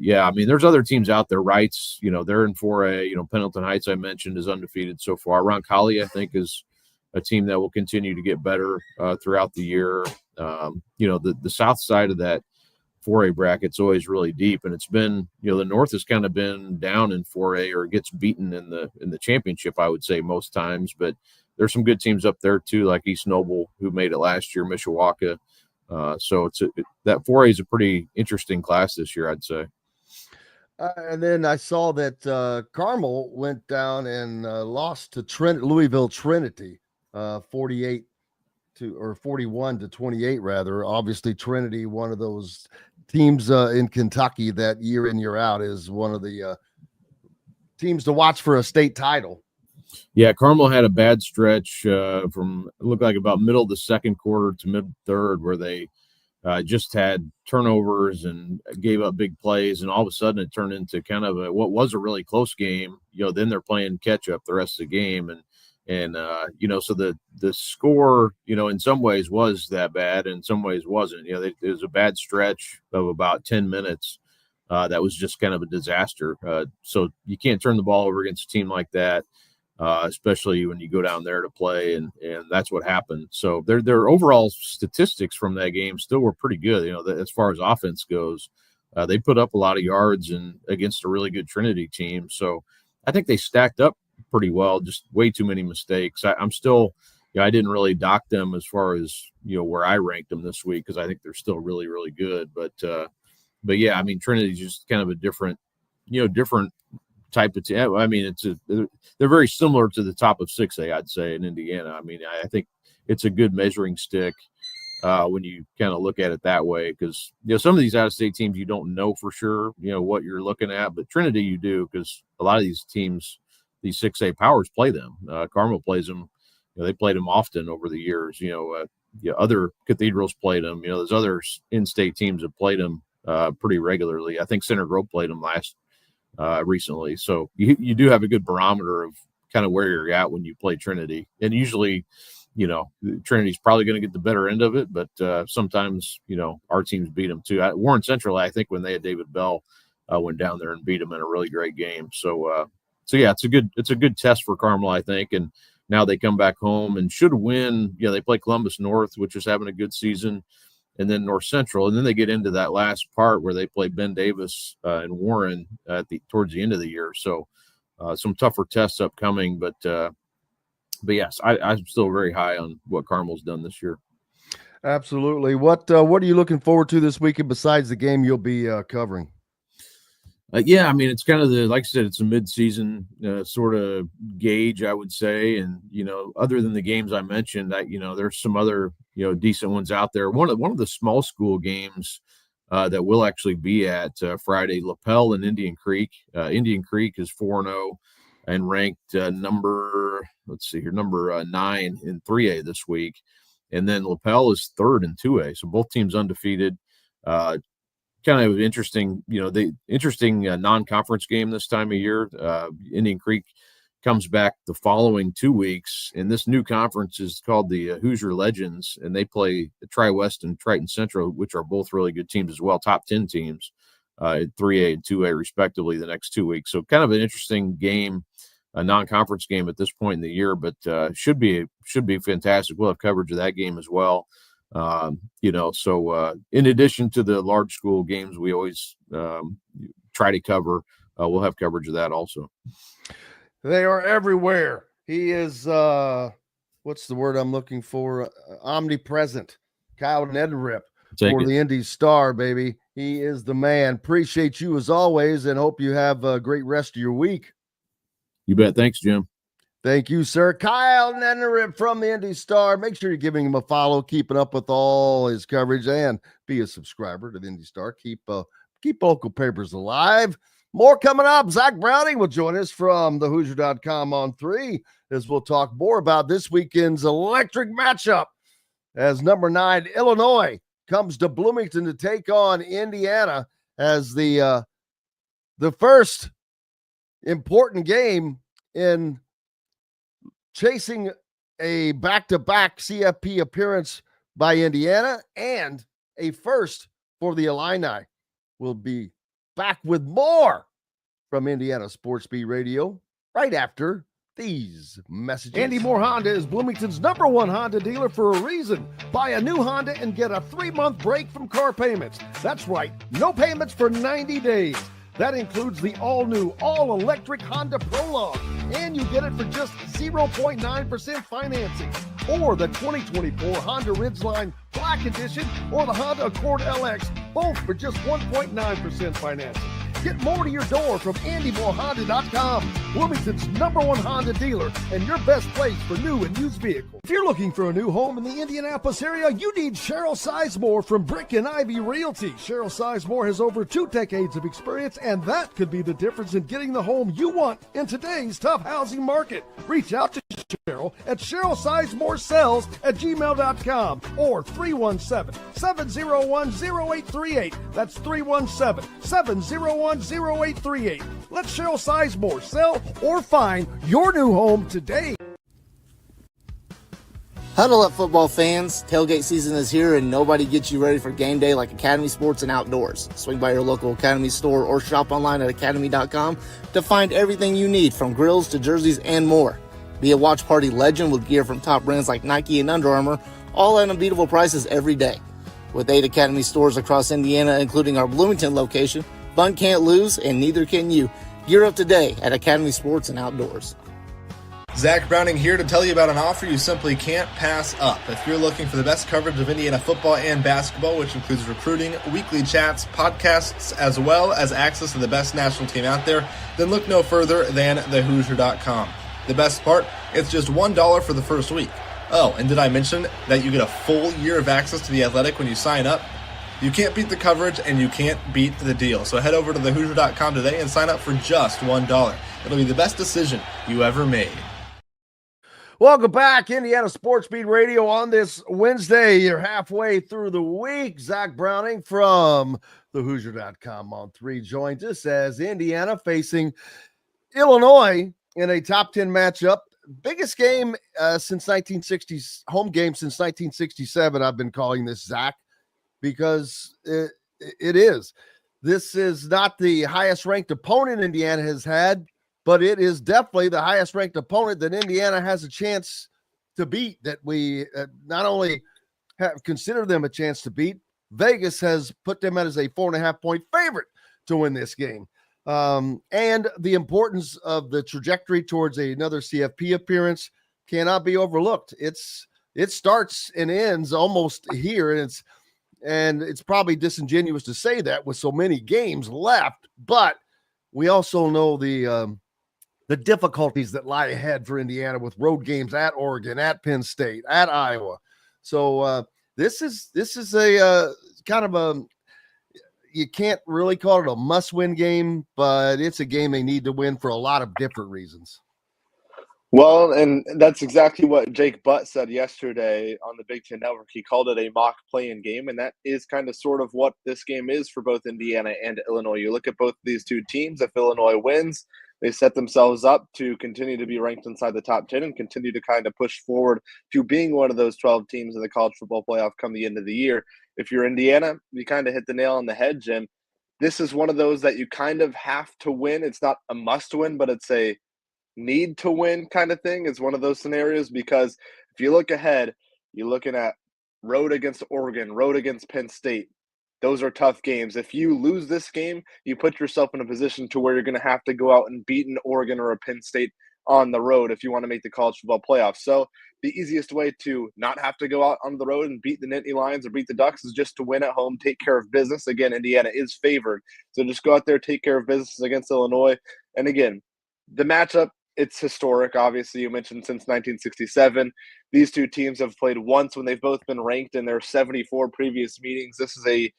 yeah, I mean, there's other teams out there. Wrights, they're in 4A. Pendleton Heights, I mentioned, is undefeated so far. Roncalli, I think, is a team that will continue to get better throughout the year. The south side of that 4A bracket's always really deep, and it's been, the north has kind of been down in 4A or gets beaten in the championship, I would say, most times, but there's some good teams up there too, like East Noble, who made it last year, Mishawaka. So that 4A is a pretty interesting class this year, I'd say. And then I saw that Carmel went down and lost to Louisville Trinity, 48-17. 41-28 rather. Obviously Trinity, one of those teams in Kentucky that year in, year out is one of the teams to watch for a state title. Yeah, Carmel had a bad stretch from it looked like about middle of the second quarter to mid third, where they just had turnovers and gave up big plays, and all of a sudden it turned into kind of what was a really close game. Then they're playing catch up the rest of the game, and so the score, in some ways was that bad, in some ways wasn't. It was a bad stretch of about 10 minutes. That was just kind of a disaster. So you can't turn the ball over against a team like that, especially when you go down there to play, and that's what happened. So their overall statistics from that game still were pretty good. As far as offense goes, they put up a lot of yards and against a really good Trinity team. So I think they stacked up pretty well. Just way too many mistakes. I'm still, I didn't really dock them as far as where I ranked them this week, because I think they're still really, really good. But yeah, I mean, Trinity's just kind of a different type of team. I mean, they're very similar to the top of 6A, I'd say, in Indiana. I mean, I think it's a good measuring stick when you kind of look at it that way, because some of these out-of-state teams you don't know for sure what you're looking at, but Trinity you do, because a lot of these teams, these 6A powers, play them. Carmel plays them. They played them often over the years. Other cathedrals played them. There's other in-state teams that played them pretty regularly. I think Center Grove played them recently. So you do have a good barometer of kind of where you're at when you play Trinity. And usually, Trinity's probably going to get the better end of it, but sometimes, our teams beat them too. Warren Central, I think, when they had David Bell, went down there and beat them in a really great game. So yeah, it's a good test for Carmel, I think. And now they come back home and should win. They play Columbus North, which is having a good season, and then North Central, and then they get into that last part where they play Ben Davis and Warren towards the end of the year. So some tougher tests upcoming, but yes, I'm still very high on what Carmel's done this year. Absolutely. What are you looking forward to this weekend besides the game you'll be covering? Yeah, I mean, it's kind of like I said, it's a mid-season sort of gauge, I would say. And, other than the games I mentioned, there's some other, decent ones out there. One of the small school games that we'll actually be at Friday, Lapel and Indian Creek. Indian Creek is 4-0 and ranked number 9 in 3A this week. And then Lapel is 3rd in 2A. So both teams undefeated. Kind of interesting, interesting non-conference game this time of year. Indian Creek comes back the following 2 weeks, and this new conference is called the Hoosier Legends, and they play Tri-West and Triton Central, which are both really good teams as well, top 10 teams, 3A and 2A respectively, the next 2 weeks. So kind of an interesting game, a non-conference game at this point in the year, but should be fantastic. We'll have coverage of that game as well. So in addition to the large school games we always try to cover, we'll have coverage of that also. They are everywhere. He is what's the word I'm looking for? Omnipresent. Kyle Neddenriep for the Indy Star, baby. He is the man. Appreciate you as always, and hope you have a great rest of your week. You bet. Thanks, Jim. Thank you, sir. Kyle Neddenriep from the Indy Star. Make sure you're giving him a follow, keeping up with all his coverage, and be a subscriber to the Indy Star. Keep local papers alive. More coming up. Zach Browning will join us from thehoosier.com on 3 as we'll talk more about this weekend's electric matchup as number 9 Illinois comes to Bloomington to take on Indiana as the first important game in chasing a back-to-back CFP appearance by Indiana and a first for the Illini. We'll be back with more from Indiana Sports Beat Radio right after these messages. Andy Moore Honda is Bloomington's #1 Honda dealer for a reason. Buy a new Honda and get a 3-month break from car payments. That's right, no payments for 90 days. That includes the all-new, all-electric Honda Prologue, and you get it for just 0.9% financing, or the 2024 Honda Ridgeline Black Edition, or the Honda Accord LX, both for just 1.9% financing. Get more to your door from AndyMooreHonda.com, Bloomington's #1 Honda dealer and your best place for new and used vehicles. If you're looking for a new home in the Indianapolis area, you need Cheryl Sizemore from Brick and Ivy Realty. Cheryl Sizemore has over 2 decades of experience, and that could be the difference in getting the home you want in today's tough housing market. Reach out to Cheryl at CherylSizemooreSells@gmail.com or 317-701-0838. That's 317-701-0838. Let Cheryl Sizemore sell or find your new home today. Huddle up, football fans. Tailgate season is here, and nobody gets you ready for game day like Academy Sports and Outdoors. Swing by your local Academy store or shop online at academy.com to find everything you need, from grills to jerseys and more. Be a watch party legend with gear from top brands like Nike and Under Armour, all at unbeatable prices every day. With 8 Academy stores across Indiana, including our Bloomington location, fun can't lose, and neither can you. Gear up today at Academy Sports and Outdoors. Zach Browning here to tell you about an offer you simply can't pass up. If you're looking for the best coverage of Indiana football and basketball, which includes recruiting, weekly chats, podcasts, as well as access to the best national team out there, then look no further than thehoosier.com. The best part, it's just $1 for the first week. Oh, and did I mention that you get a full year of access to The Athletic when you sign up? You can't beat the coverage, and you can't beat the deal. So head over to thehoosier.com today and sign up for just $1. It'll be the best decision you ever made. Welcome back, Indiana Sports Beat Radio on this Wednesday. You're halfway through the week. Zach Browning from thehoosier.com on 3 joins us as Indiana facing Illinois in a top 10 matchup. Biggest game since 1960s, home game since 1967. I've been calling this, Zach, because it is. This is not the highest ranked opponent Indiana has had, but it is definitely the highest ranked opponent that Indiana has a chance to beat, that we not only have considered them a chance to beat, Vegas has put them as a 4.5-point favorite to win this game. And the importance of the trajectory towards another CFP appearance cannot be overlooked. It starts and ends almost here, and it's probably disingenuous to say that with so many games left, but we also know the difficulties that lie ahead for Indiana with road games at Oregon, at Penn State, at Iowa. So this is a kind of a, you can't really call it a must-win game, but it's a game they need to win for a lot of different reasons. Well, and that's exactly what Jake Butt said yesterday on the Big Ten Network. He called it a mock play-in game, and that is kind of sort of what this game is for both Indiana and Illinois. You look at both of these two teams. If Illinois wins, they set themselves up to continue to be ranked inside the top 10 and continue to kind of push forward to being one of those 12 teams in the college football playoff come the end of the year. If you're Indiana, you kind of hit the nail on the head, Jim. This is one of those that you kind of have to win. It's not a must win, but it's a need to win kind of thing. It's one of those scenarios because if you look ahead, you're looking at road against Oregon, road against Penn State. Those are tough games. If you lose this game, you put yourself in a position to where you're going to have to go out and beat an Oregon or a Penn State on the road if you want to make the college football playoff. So the easiest way to not have to go out on the road and beat the Nittany Lions or beat the Ducks is just to win at home, take care of business. Again, Indiana is favored. So just go out there, take care of business against Illinois. And again, the matchup, it's historic. Obviously, you mentioned since 1967. These two teams have played once when they've both been ranked in their 74 previous meetings. This is a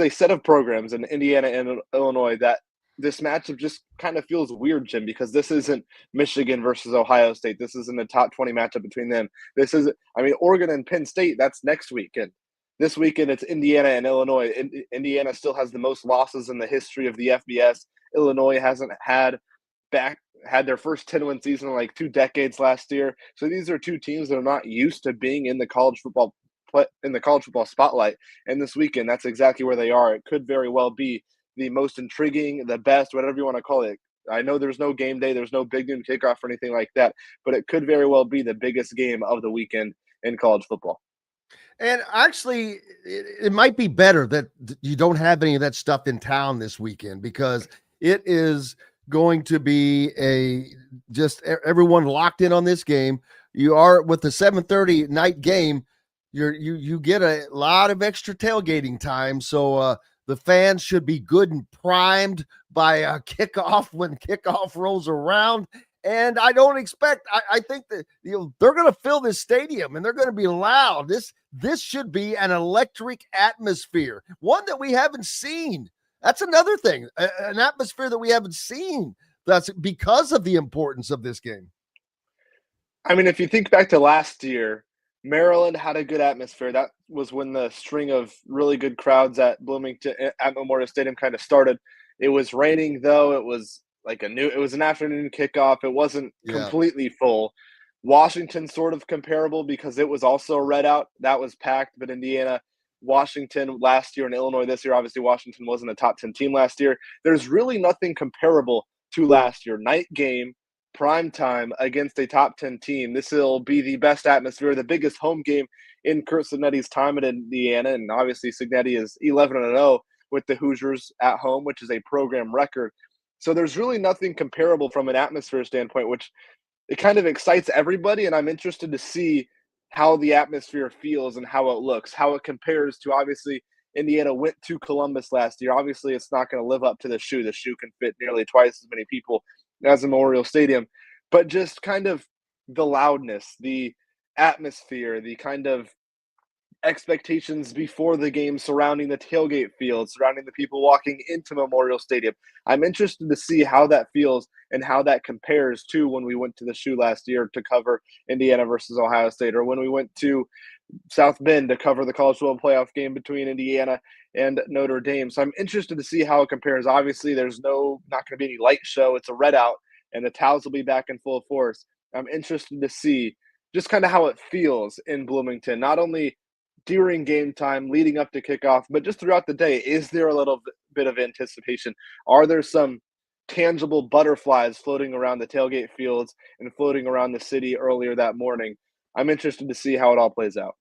set of programs in Indiana and Illinois that this matchup just kind of feels weird, Jim, because this isn't Michigan versus Ohio State. This isn't a top 20 matchup between them. This is, Oregon and Penn State, that's next weekend. This weekend, it's Indiana and Illinois. Indiana still has the most losses in the history of the FBS. Illinois hasn't had their first 10-win season in like 2 decades last year. So these are two teams that are not used to being in the college football spotlight. And this weekend, that's exactly where they are. It could very well be the most intriguing, the best, whatever you want to call it. I know there's no game day, there's no big noon kickoff or anything like that, but it could very well be the biggest game of the weekend in college football. And actually, it might be better that you don't have any of that stuff in town this weekend, because it is going to be just everyone locked in on this game. You are with the 7:30 night game. You get a lot of extra tailgating time. So The fans should be good and primed by kickoff when kickoff rolls around. And I don't expect, I think that they're going to fill this stadium and they're going to be loud. This should be an electric atmosphere, one that we haven't seen. That's another thing, an atmosphere that we haven't seen. That's because of the importance of this game. I mean, if you think back to last year, Maryland had a good atmosphere. That was when the string of really good crowds at Memorial Stadium kind of started. It was raining, though. It was it was an afternoon kickoff. It wasn't completely full. Washington sort of comparable because it was also a red out. That was packed, but Indiana, Washington last year and Illinois this year, obviously Washington wasn't a top 10 team last year. There's really nothing comparable to last year. Night game, prime time against a top 10 team. This will be the best atmosphere, the biggest home game in Curt Cignetti's time at Indiana. And obviously Cignetti is 11-0 with the Hoosiers at home, which is a program record. So there's really nothing comparable from an atmosphere standpoint, which it kind of excites everybody. And I'm interested to see how the atmosphere feels and how it looks, how it compares to, obviously, Indiana went to Columbus last year. Obviously, it's not going to live up to the shoe. The shoe can fit nearly twice as many people as a Memorial Stadium. But just kind of the loudness, the atmosphere, the kind of expectations before the game surrounding the tailgate field, surrounding the people walking into Memorial Stadium. I'm interested to see how that feels and how that compares to when we went to the shoe last year to cover Indiana versus Ohio State, or when we went to South Bend to cover the College Football Playoff game between Indiana and Notre Dame. So I'm interested to see how it compares. Obviously, there's not going to be any light show. It's a red out, and the towels will be back in full force. I'm interested to see just kind of how it feels in Bloomington, not only during game time, leading up to kickoff, but just throughout the day. Is there a little bit of anticipation? Are there some tangible butterflies floating around the tailgate fields and floating around the city earlier that morning? I'm interested to see how it all plays out.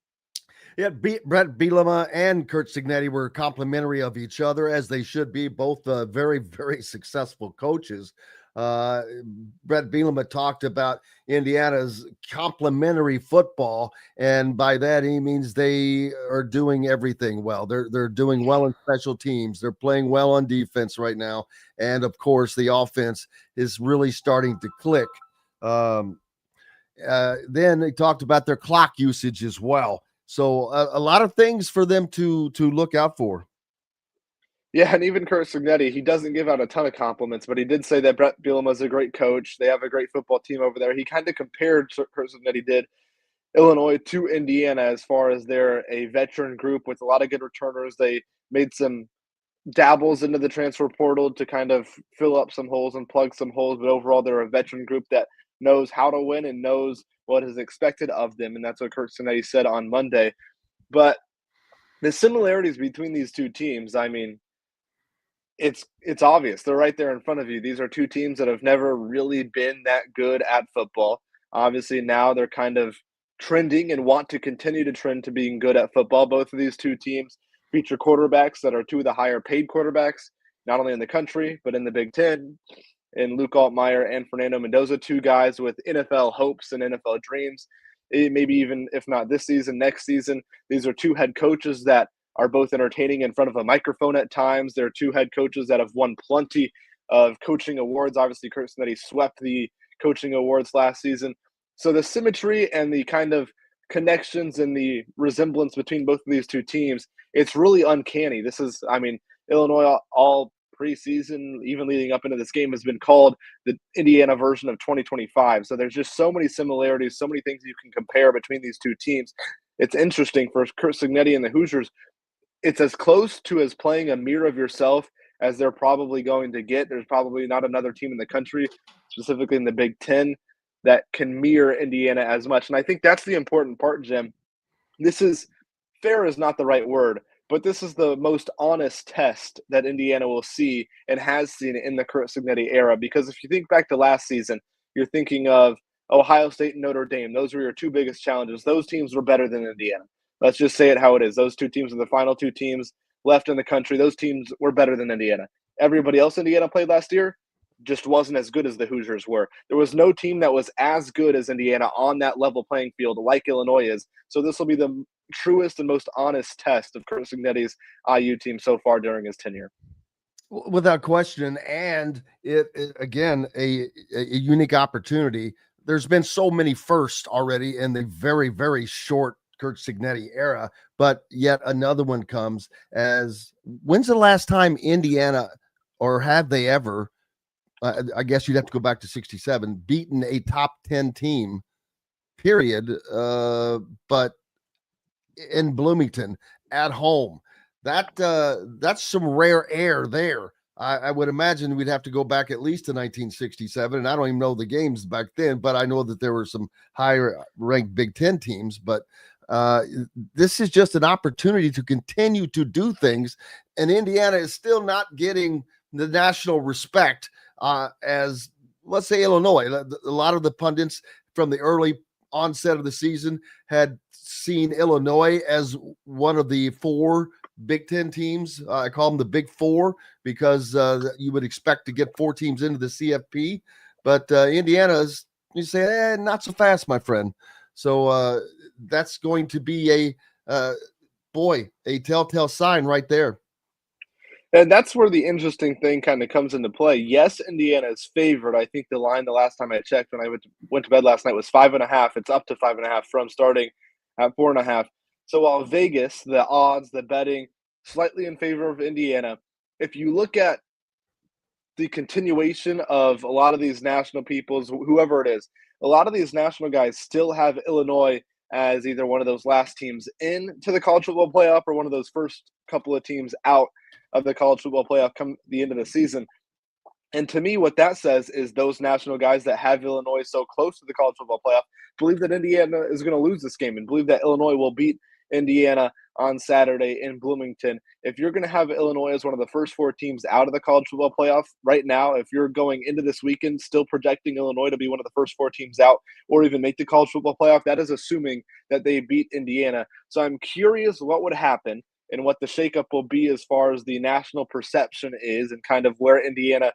Yeah, Brett Bielema and Curt Cignetti were complimentary of each other, as they should be, both very, very successful coaches. Brett Bielema talked about Indiana's complementary football, and by that he means they are doing everything well. They're doing well in special teams. They're playing well on defense right now, and of course the offense is really starting to click. Then they talked about their clock usage as well. So a lot of things for them to look out for. Yeah, and even Curt Cignetti, he doesn't give out a ton of compliments, but he did say that Brett Bielema is a great coach. They have a great football team over there. He kind of compared, Curt Cignetti did, Illinois to Indiana as far as they're a veteran group with a lot of good returners. They made some dabbles into the transfer portal to kind of fill up some holes and plug some holes, but overall they're a veteran group that knows how to win and knows what is expected of them, and that's what Curt Cignetti said on Monday. But the similarities between these two teams, I mean, it's obvious. They're right there in front of you. These are two teams that have never really been that good at football. Obviously, now they're kind of trending and want to continue to trend to being good at football. Both of these two teams feature quarterbacks that are two of the higher paid quarterbacks, not only in the country, but in the Big Ten. And Luke Altmaier and Fernando Mendoza, two guys with NFL hopes and NFL dreams. Maybe even, if not this season, next season. These are two head coaches that are both entertaining in front of a microphone at times. They're two head coaches that have won plenty of coaching awards. Obviously, Curt Cignetti swept the coaching awards last season. So the symmetry and the kind of connections and the resemblance between both of these two teams, it's really uncanny. This is, I mean, Illinois all preseason, even leading up into this game, has been called the Indiana version of 2025. So there's just so many similarities, so many things you can compare between these two teams. It's interesting for Curt Cignetti and the Hoosiers. It's as close to as playing a mirror of yourself as they're probably going to get. There's probably not another team in the country, specifically in the Big Ten, that can mirror Indiana as much. And I think that's the important part, Jim. This is – fair is not the right word, but this is the most honest test that Indiana will see and has seen in the Curt Cignetti era. Because if you think back to last season, you're thinking of Ohio State and Notre Dame. Those were your two biggest challenges. Those teams were better than Indiana. Let's just say it how it is. Those two teams are the final two teams left in the country. Those teams were better than Indiana. Everybody else Indiana played last year just wasn't as good as the Hoosiers were. There was no team that was as good as Indiana on that level playing field like Illinois is. So this will be the truest and most honest test of Kurt Cignetti's IU team so far during his tenure. Without question, and it again a unique opportunity. There's been so many firsts already in the very, very short Kurt Cignetti era, but yet another one comes. As when's the last time Indiana, or have they ever? I guess you'd have to go back to '67, beaten a top 10 team. Period. But in Bloomington at home. That's some rare air there. I would imagine we'd have to go back at least to 1967, and I don't even know the games back then, but I know that there were some higher ranked Big Ten teams. But this is just an opportunity to continue to do things, and Indiana is still not getting the national respect as, let's say, Illinois. A lot of the pundits from the early onset of the season had seen Illinois as one of the 4 Big Ten teams. I call them the Big Four because you would expect to get 4 teams into the CFP, but Indiana's, you say, not so fast, my friend. So that's going to be a telltale sign right there. And that's where the interesting thing kind of comes into play. Yes, Indiana is favored. I think the line the last time I checked when I went to bed last night was 5.5. It's up to 5.5 from starting at 4.5. So while Vegas, the odds, the betting, slightly in favor of Indiana, if you look at the continuation of a lot of these national peoples, whoever it is, a lot of these national guys still have Illinois as either one of those last teams into the college football playoff or one of those first couple of teams out of the college football playoff come the end of the season. And to me, what that says is those national guys that have Illinois so close to the college football playoff believe that Indiana is going to lose this game and believe that Illinois will beat Indiana on Saturday in Bloomington. If you're going to have Illinois as one of the first 4 teams out of the college football playoff right now, if you're going into this weekend still projecting Illinois to be one of the first 4 teams out or even make the college football playoff, that is assuming that they beat Indiana. So I'm curious what would happen and what the shakeup will be as far as the national perception is and kind of where Indiana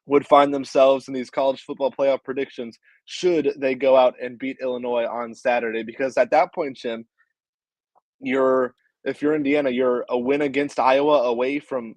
would find themselves in these college football playoff predictions should they go out and beat Illinois on Saturday. Because at that point, Jim, if you're Indiana, you're a win against Iowa away from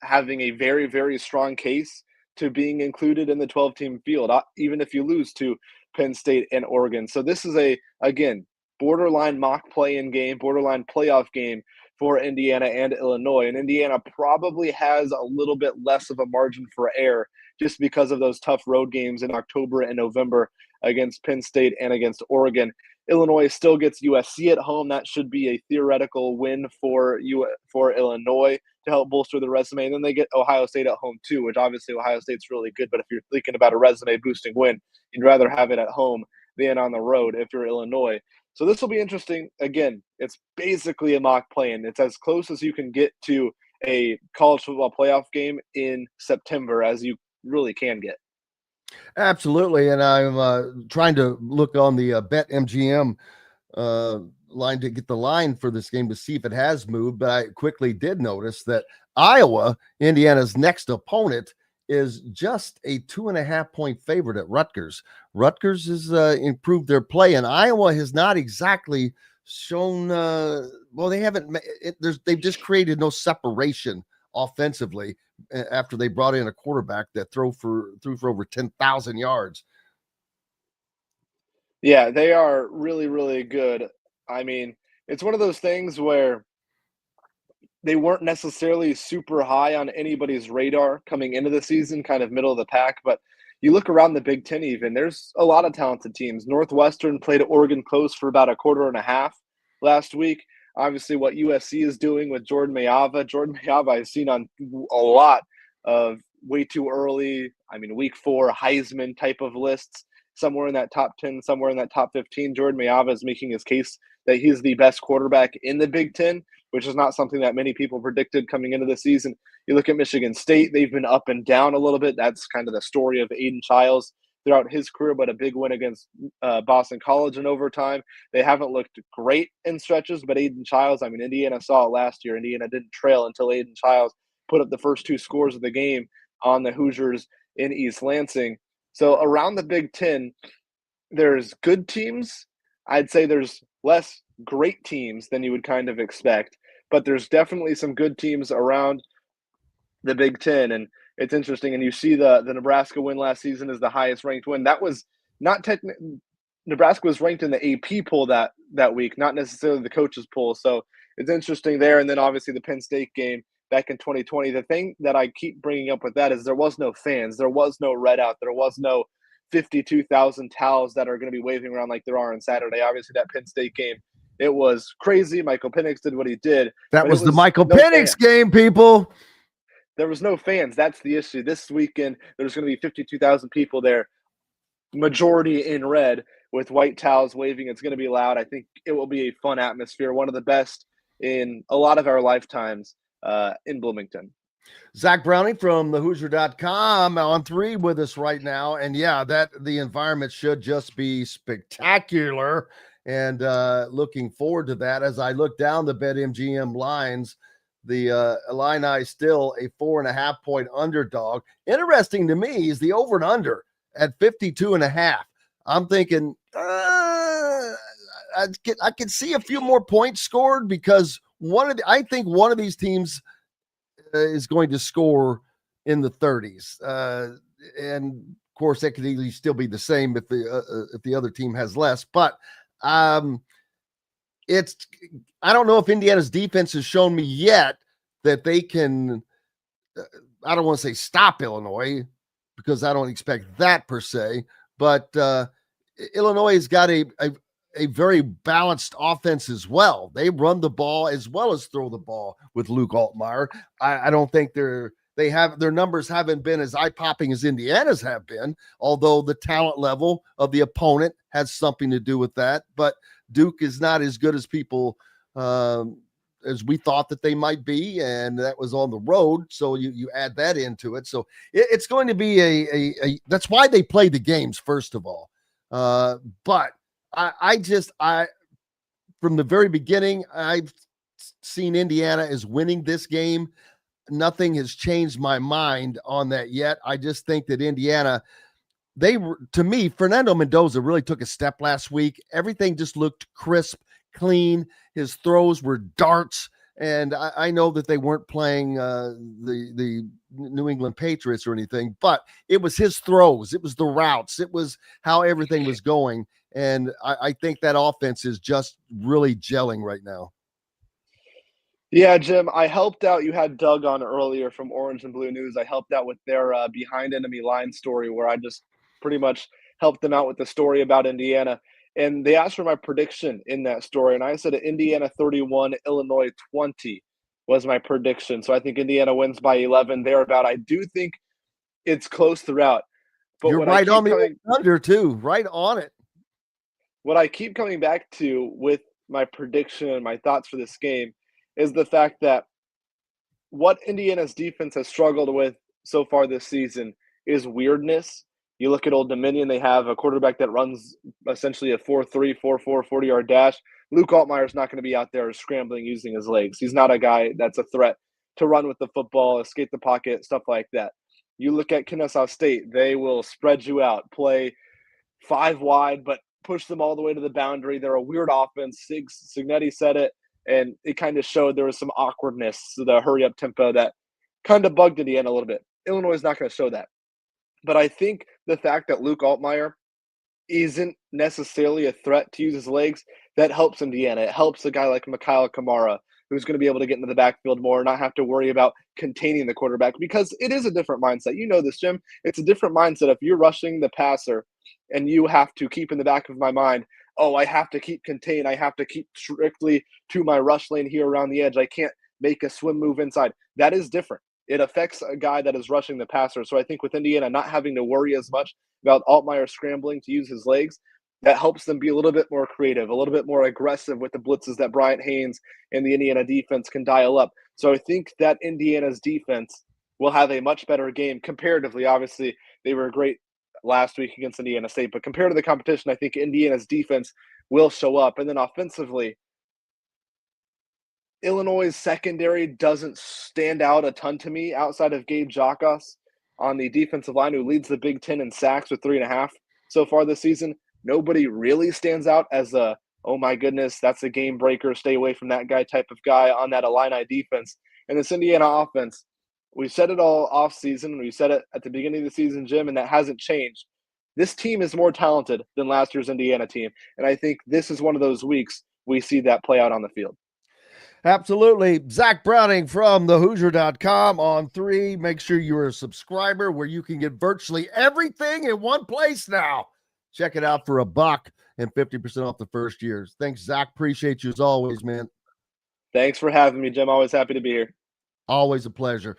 having a very, very strong case to being included in the 12-team field, even if you lose to Penn State and Oregon. So this is again, borderline mock play-in game, borderline playoff game for Indiana and Illinois. And Indiana probably has a little bit less of a margin for error just because of those tough road games in October and November against Penn State and against Oregon. Illinois still gets USC at home. That should be a theoretical win for Illinois to help bolster the resume. And then they get Ohio State at home too, which obviously Ohio State's really good. But if you're thinking about a resume boosting win, you'd rather have it at home than on the road if you're Illinois. So this will be interesting. Again, it's basically a mock play-in. It's as close as you can get to a college football playoff game in September as you really can get. Absolutely, and I'm trying to look on the BetMGM line to get the line for this game to see if it has moved, but I quickly did notice that Iowa, Indiana's next opponent, is just a 2.5-point favorite at Rutgers. Rutgers has improved their play, and Iowa has not exactly shown they've just created no separation offensively after they brought in a quarterback that threw for over 10,000 yards. Yeah, they are really, really good. I mean, it's one of those things where they weren't necessarily super high on anybody's radar coming into the season, kind of middle of the pack. But you look around the Big Ten even, there's a lot of talented teams. Northwestern played Oregon close for about a quarter and a half last week. Obviously, what USC is doing with Jordan Mayava. Jordan Mayava I've seen on a lot of way too early, week 4 Heisman type of lists, somewhere in that top 10, somewhere in that top 15. Jordan Mayava is making his case that he's the best quarterback in the Big Ten, which is not something that many people predicted coming into the season. You look at Michigan State, they've been up and down a little bit. That's kind of the story of Aiden Childs throughout his career, but a big win against Boston College in overtime. They haven't looked great in stretches, but Aiden Childs, Indiana saw it last year. Indiana didn't trail until Aiden Childs put up the first 2 scores of the game on the Hoosiers in East Lansing. So around the Big Ten, there's good teams. I'd say there's less great teams than you would kind of expect, but there's definitely some good teams around the Big Ten, and it's interesting. And you see the Nebraska win last season is the highest ranked win. That was not technically Nebraska was ranked in the AP poll that week, not necessarily the coaches poll. So it's interesting there. And then obviously the Penn State game back in 2020. The thing that I keep bringing up with that is there was no fans, there was no red out, there was no 52,000 towels that are going to be waving around like there are on Saturday. Obviously that Penn State game, it was crazy. Michael Penix did what he did. That was the Michael Penix game, people. There was no fans. That's the issue. This weekend, there's going to be 52,000 people there, majority in red with white towels waving. It's going to be loud. I think it will be a fun atmosphere, one of the best in a lot of our lifetimes in Bloomington. Zach Browning from thehoosier.com on 3 with us right now. And yeah, the environment should just be spectacular. And looking forward to that. As I look down the BetMGM lines, the Illini still a 4.5-point underdog. Interesting to me is the over and under at 52.5. I'm thinking I could see a few more points scored because I think one of these teams is going to score in the 30s. And of course that could easily still be the same if the other team has less, but I don't know if Indiana's defense has shown me yet that they can, I don't want to say stop Illinois because I don't expect that per se, but Illinois has got a very balanced offense as well. They run the ball as well as throw the ball with Luke Altmaier. I don't think their numbers haven't been as eye-popping as Indiana's have been, although the talent level of the opponent has something to do with that. But Duke is not as good as people as we thought that they might be, and that was on the road. So you add that into it. So it's going to be a that's why they play the games, first of all. But I from the very beginning, I've seen Indiana as winning this game. Nothing has changed my mind on that yet. I just think that Indiana, to me, Fernando Mendoza really took a step last week. Everything just looked crisp, clean. His throws were darts. And I know that they weren't playing the New England Patriots or anything, but it was his throws. It was the routes. It was how everything was going. And I think that offense is just really gelling right now. Yeah, Jim, I helped out. You had Doug on earlier from Orange and Blue News. I helped out with their behind enemy line story where I just pretty much helped them out with the story about Indiana. And they asked for my prediction in that story. And I said Indiana 31, Illinois 20 was my prediction. So I think Indiana wins by 11 thereabout. I do think it's close throughout. But you're right on the under too, right on it. What I keep coming back to with my prediction and my thoughts for this game is the fact that what Indiana's defense has struggled with so far this season is weirdness. You look at Old Dominion, they have a quarterback that runs essentially a 4.3, 4.4, 40-yard dash. Luke Altmaier is not going to be out there scrambling using his legs. He's not a guy that's a threat to run with the football, escape the pocket, stuff like that. You look at Kennesaw State, they will spread you out, play 5 wide, but push them all the way to the boundary. They're a weird offense. Signetti said it. And it kind of showed there was some awkwardness, the hurry-up tempo that kind of bugged Indiana a little bit. Illinois is not going to show that. But I think the fact that Luke Altmaier isn't necessarily a threat to use his legs, that helps Indiana. It helps a guy like Mikhail Kamara, who's going to be able to get into the backfield more and not have to worry about containing the quarterback, because it is a different mindset. You know this, Jim. It's a different mindset if you're rushing the passer and you have to keep in the back of my mind, oh, I have to keep contained. I have to keep strictly to my rush lane here around the edge. I can't make a swim move inside. That is different. It affects a guy that is rushing the passer. So I think with Indiana not having to worry as much about Altmaier scrambling to use his legs, that helps them be a little bit more creative, a little bit more aggressive with the blitzes that Bryant Haynes and the Indiana defense can dial up. So I think that Indiana's defense will have a much better game comparatively. Obviously, they were great last week against Indiana State, but compared to the competition, I think Indiana's defense will show up. And then offensively, Illinois' secondary doesn't stand out a ton to me outside of Gabe Jacas on the defensive line, who leads the Big Ten in sacks with 3.5 so far this season. Nobody really stands out as a oh my goodness, that's a game breaker, stay away from that guy type of guy on that Illini defense. And this Indiana offense, we said it all off season, we said it at the beginning of the season, Jim, and that hasn't changed. This team is more talented than last year's Indiana team, and I think this is one of those weeks we see that play out on the field. Absolutely. Zach Browning from thehoosier.com on 3. Make sure you're a subscriber where you can get virtually everything in one place now. Check it out for $1 and 50% off the first year. Thanks, Zach. Appreciate you as always, man. Thanks for having me, Jim. Always happy to be here. Always a pleasure.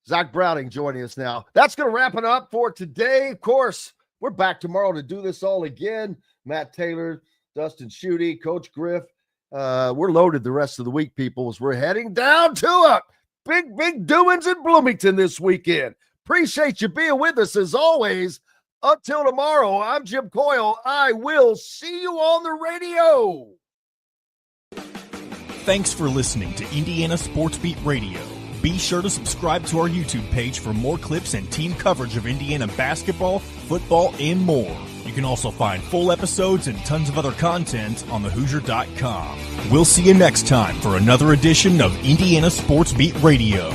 Zach Browning joining us now. That's going to wrap it up for today. Of course, we're back tomorrow to do this all again. Matt Taylor, Dustin Schutte, Coach Griff. We're loaded the rest of the week, people, as we're heading down to a big doings in Bloomington this weekend. Appreciate you being with us as always. Until tomorrow, I'm Jim Coyle. I will see you on the radio. Thanks for listening to Indiana Sports Beat Radio. Be sure to subscribe to our YouTube page for more clips and team coverage of Indiana basketball, football, and more. You can also find full episodes and tons of other content on thehoosier.com. We'll see you next time for another edition of Indiana Sports Beat Radio.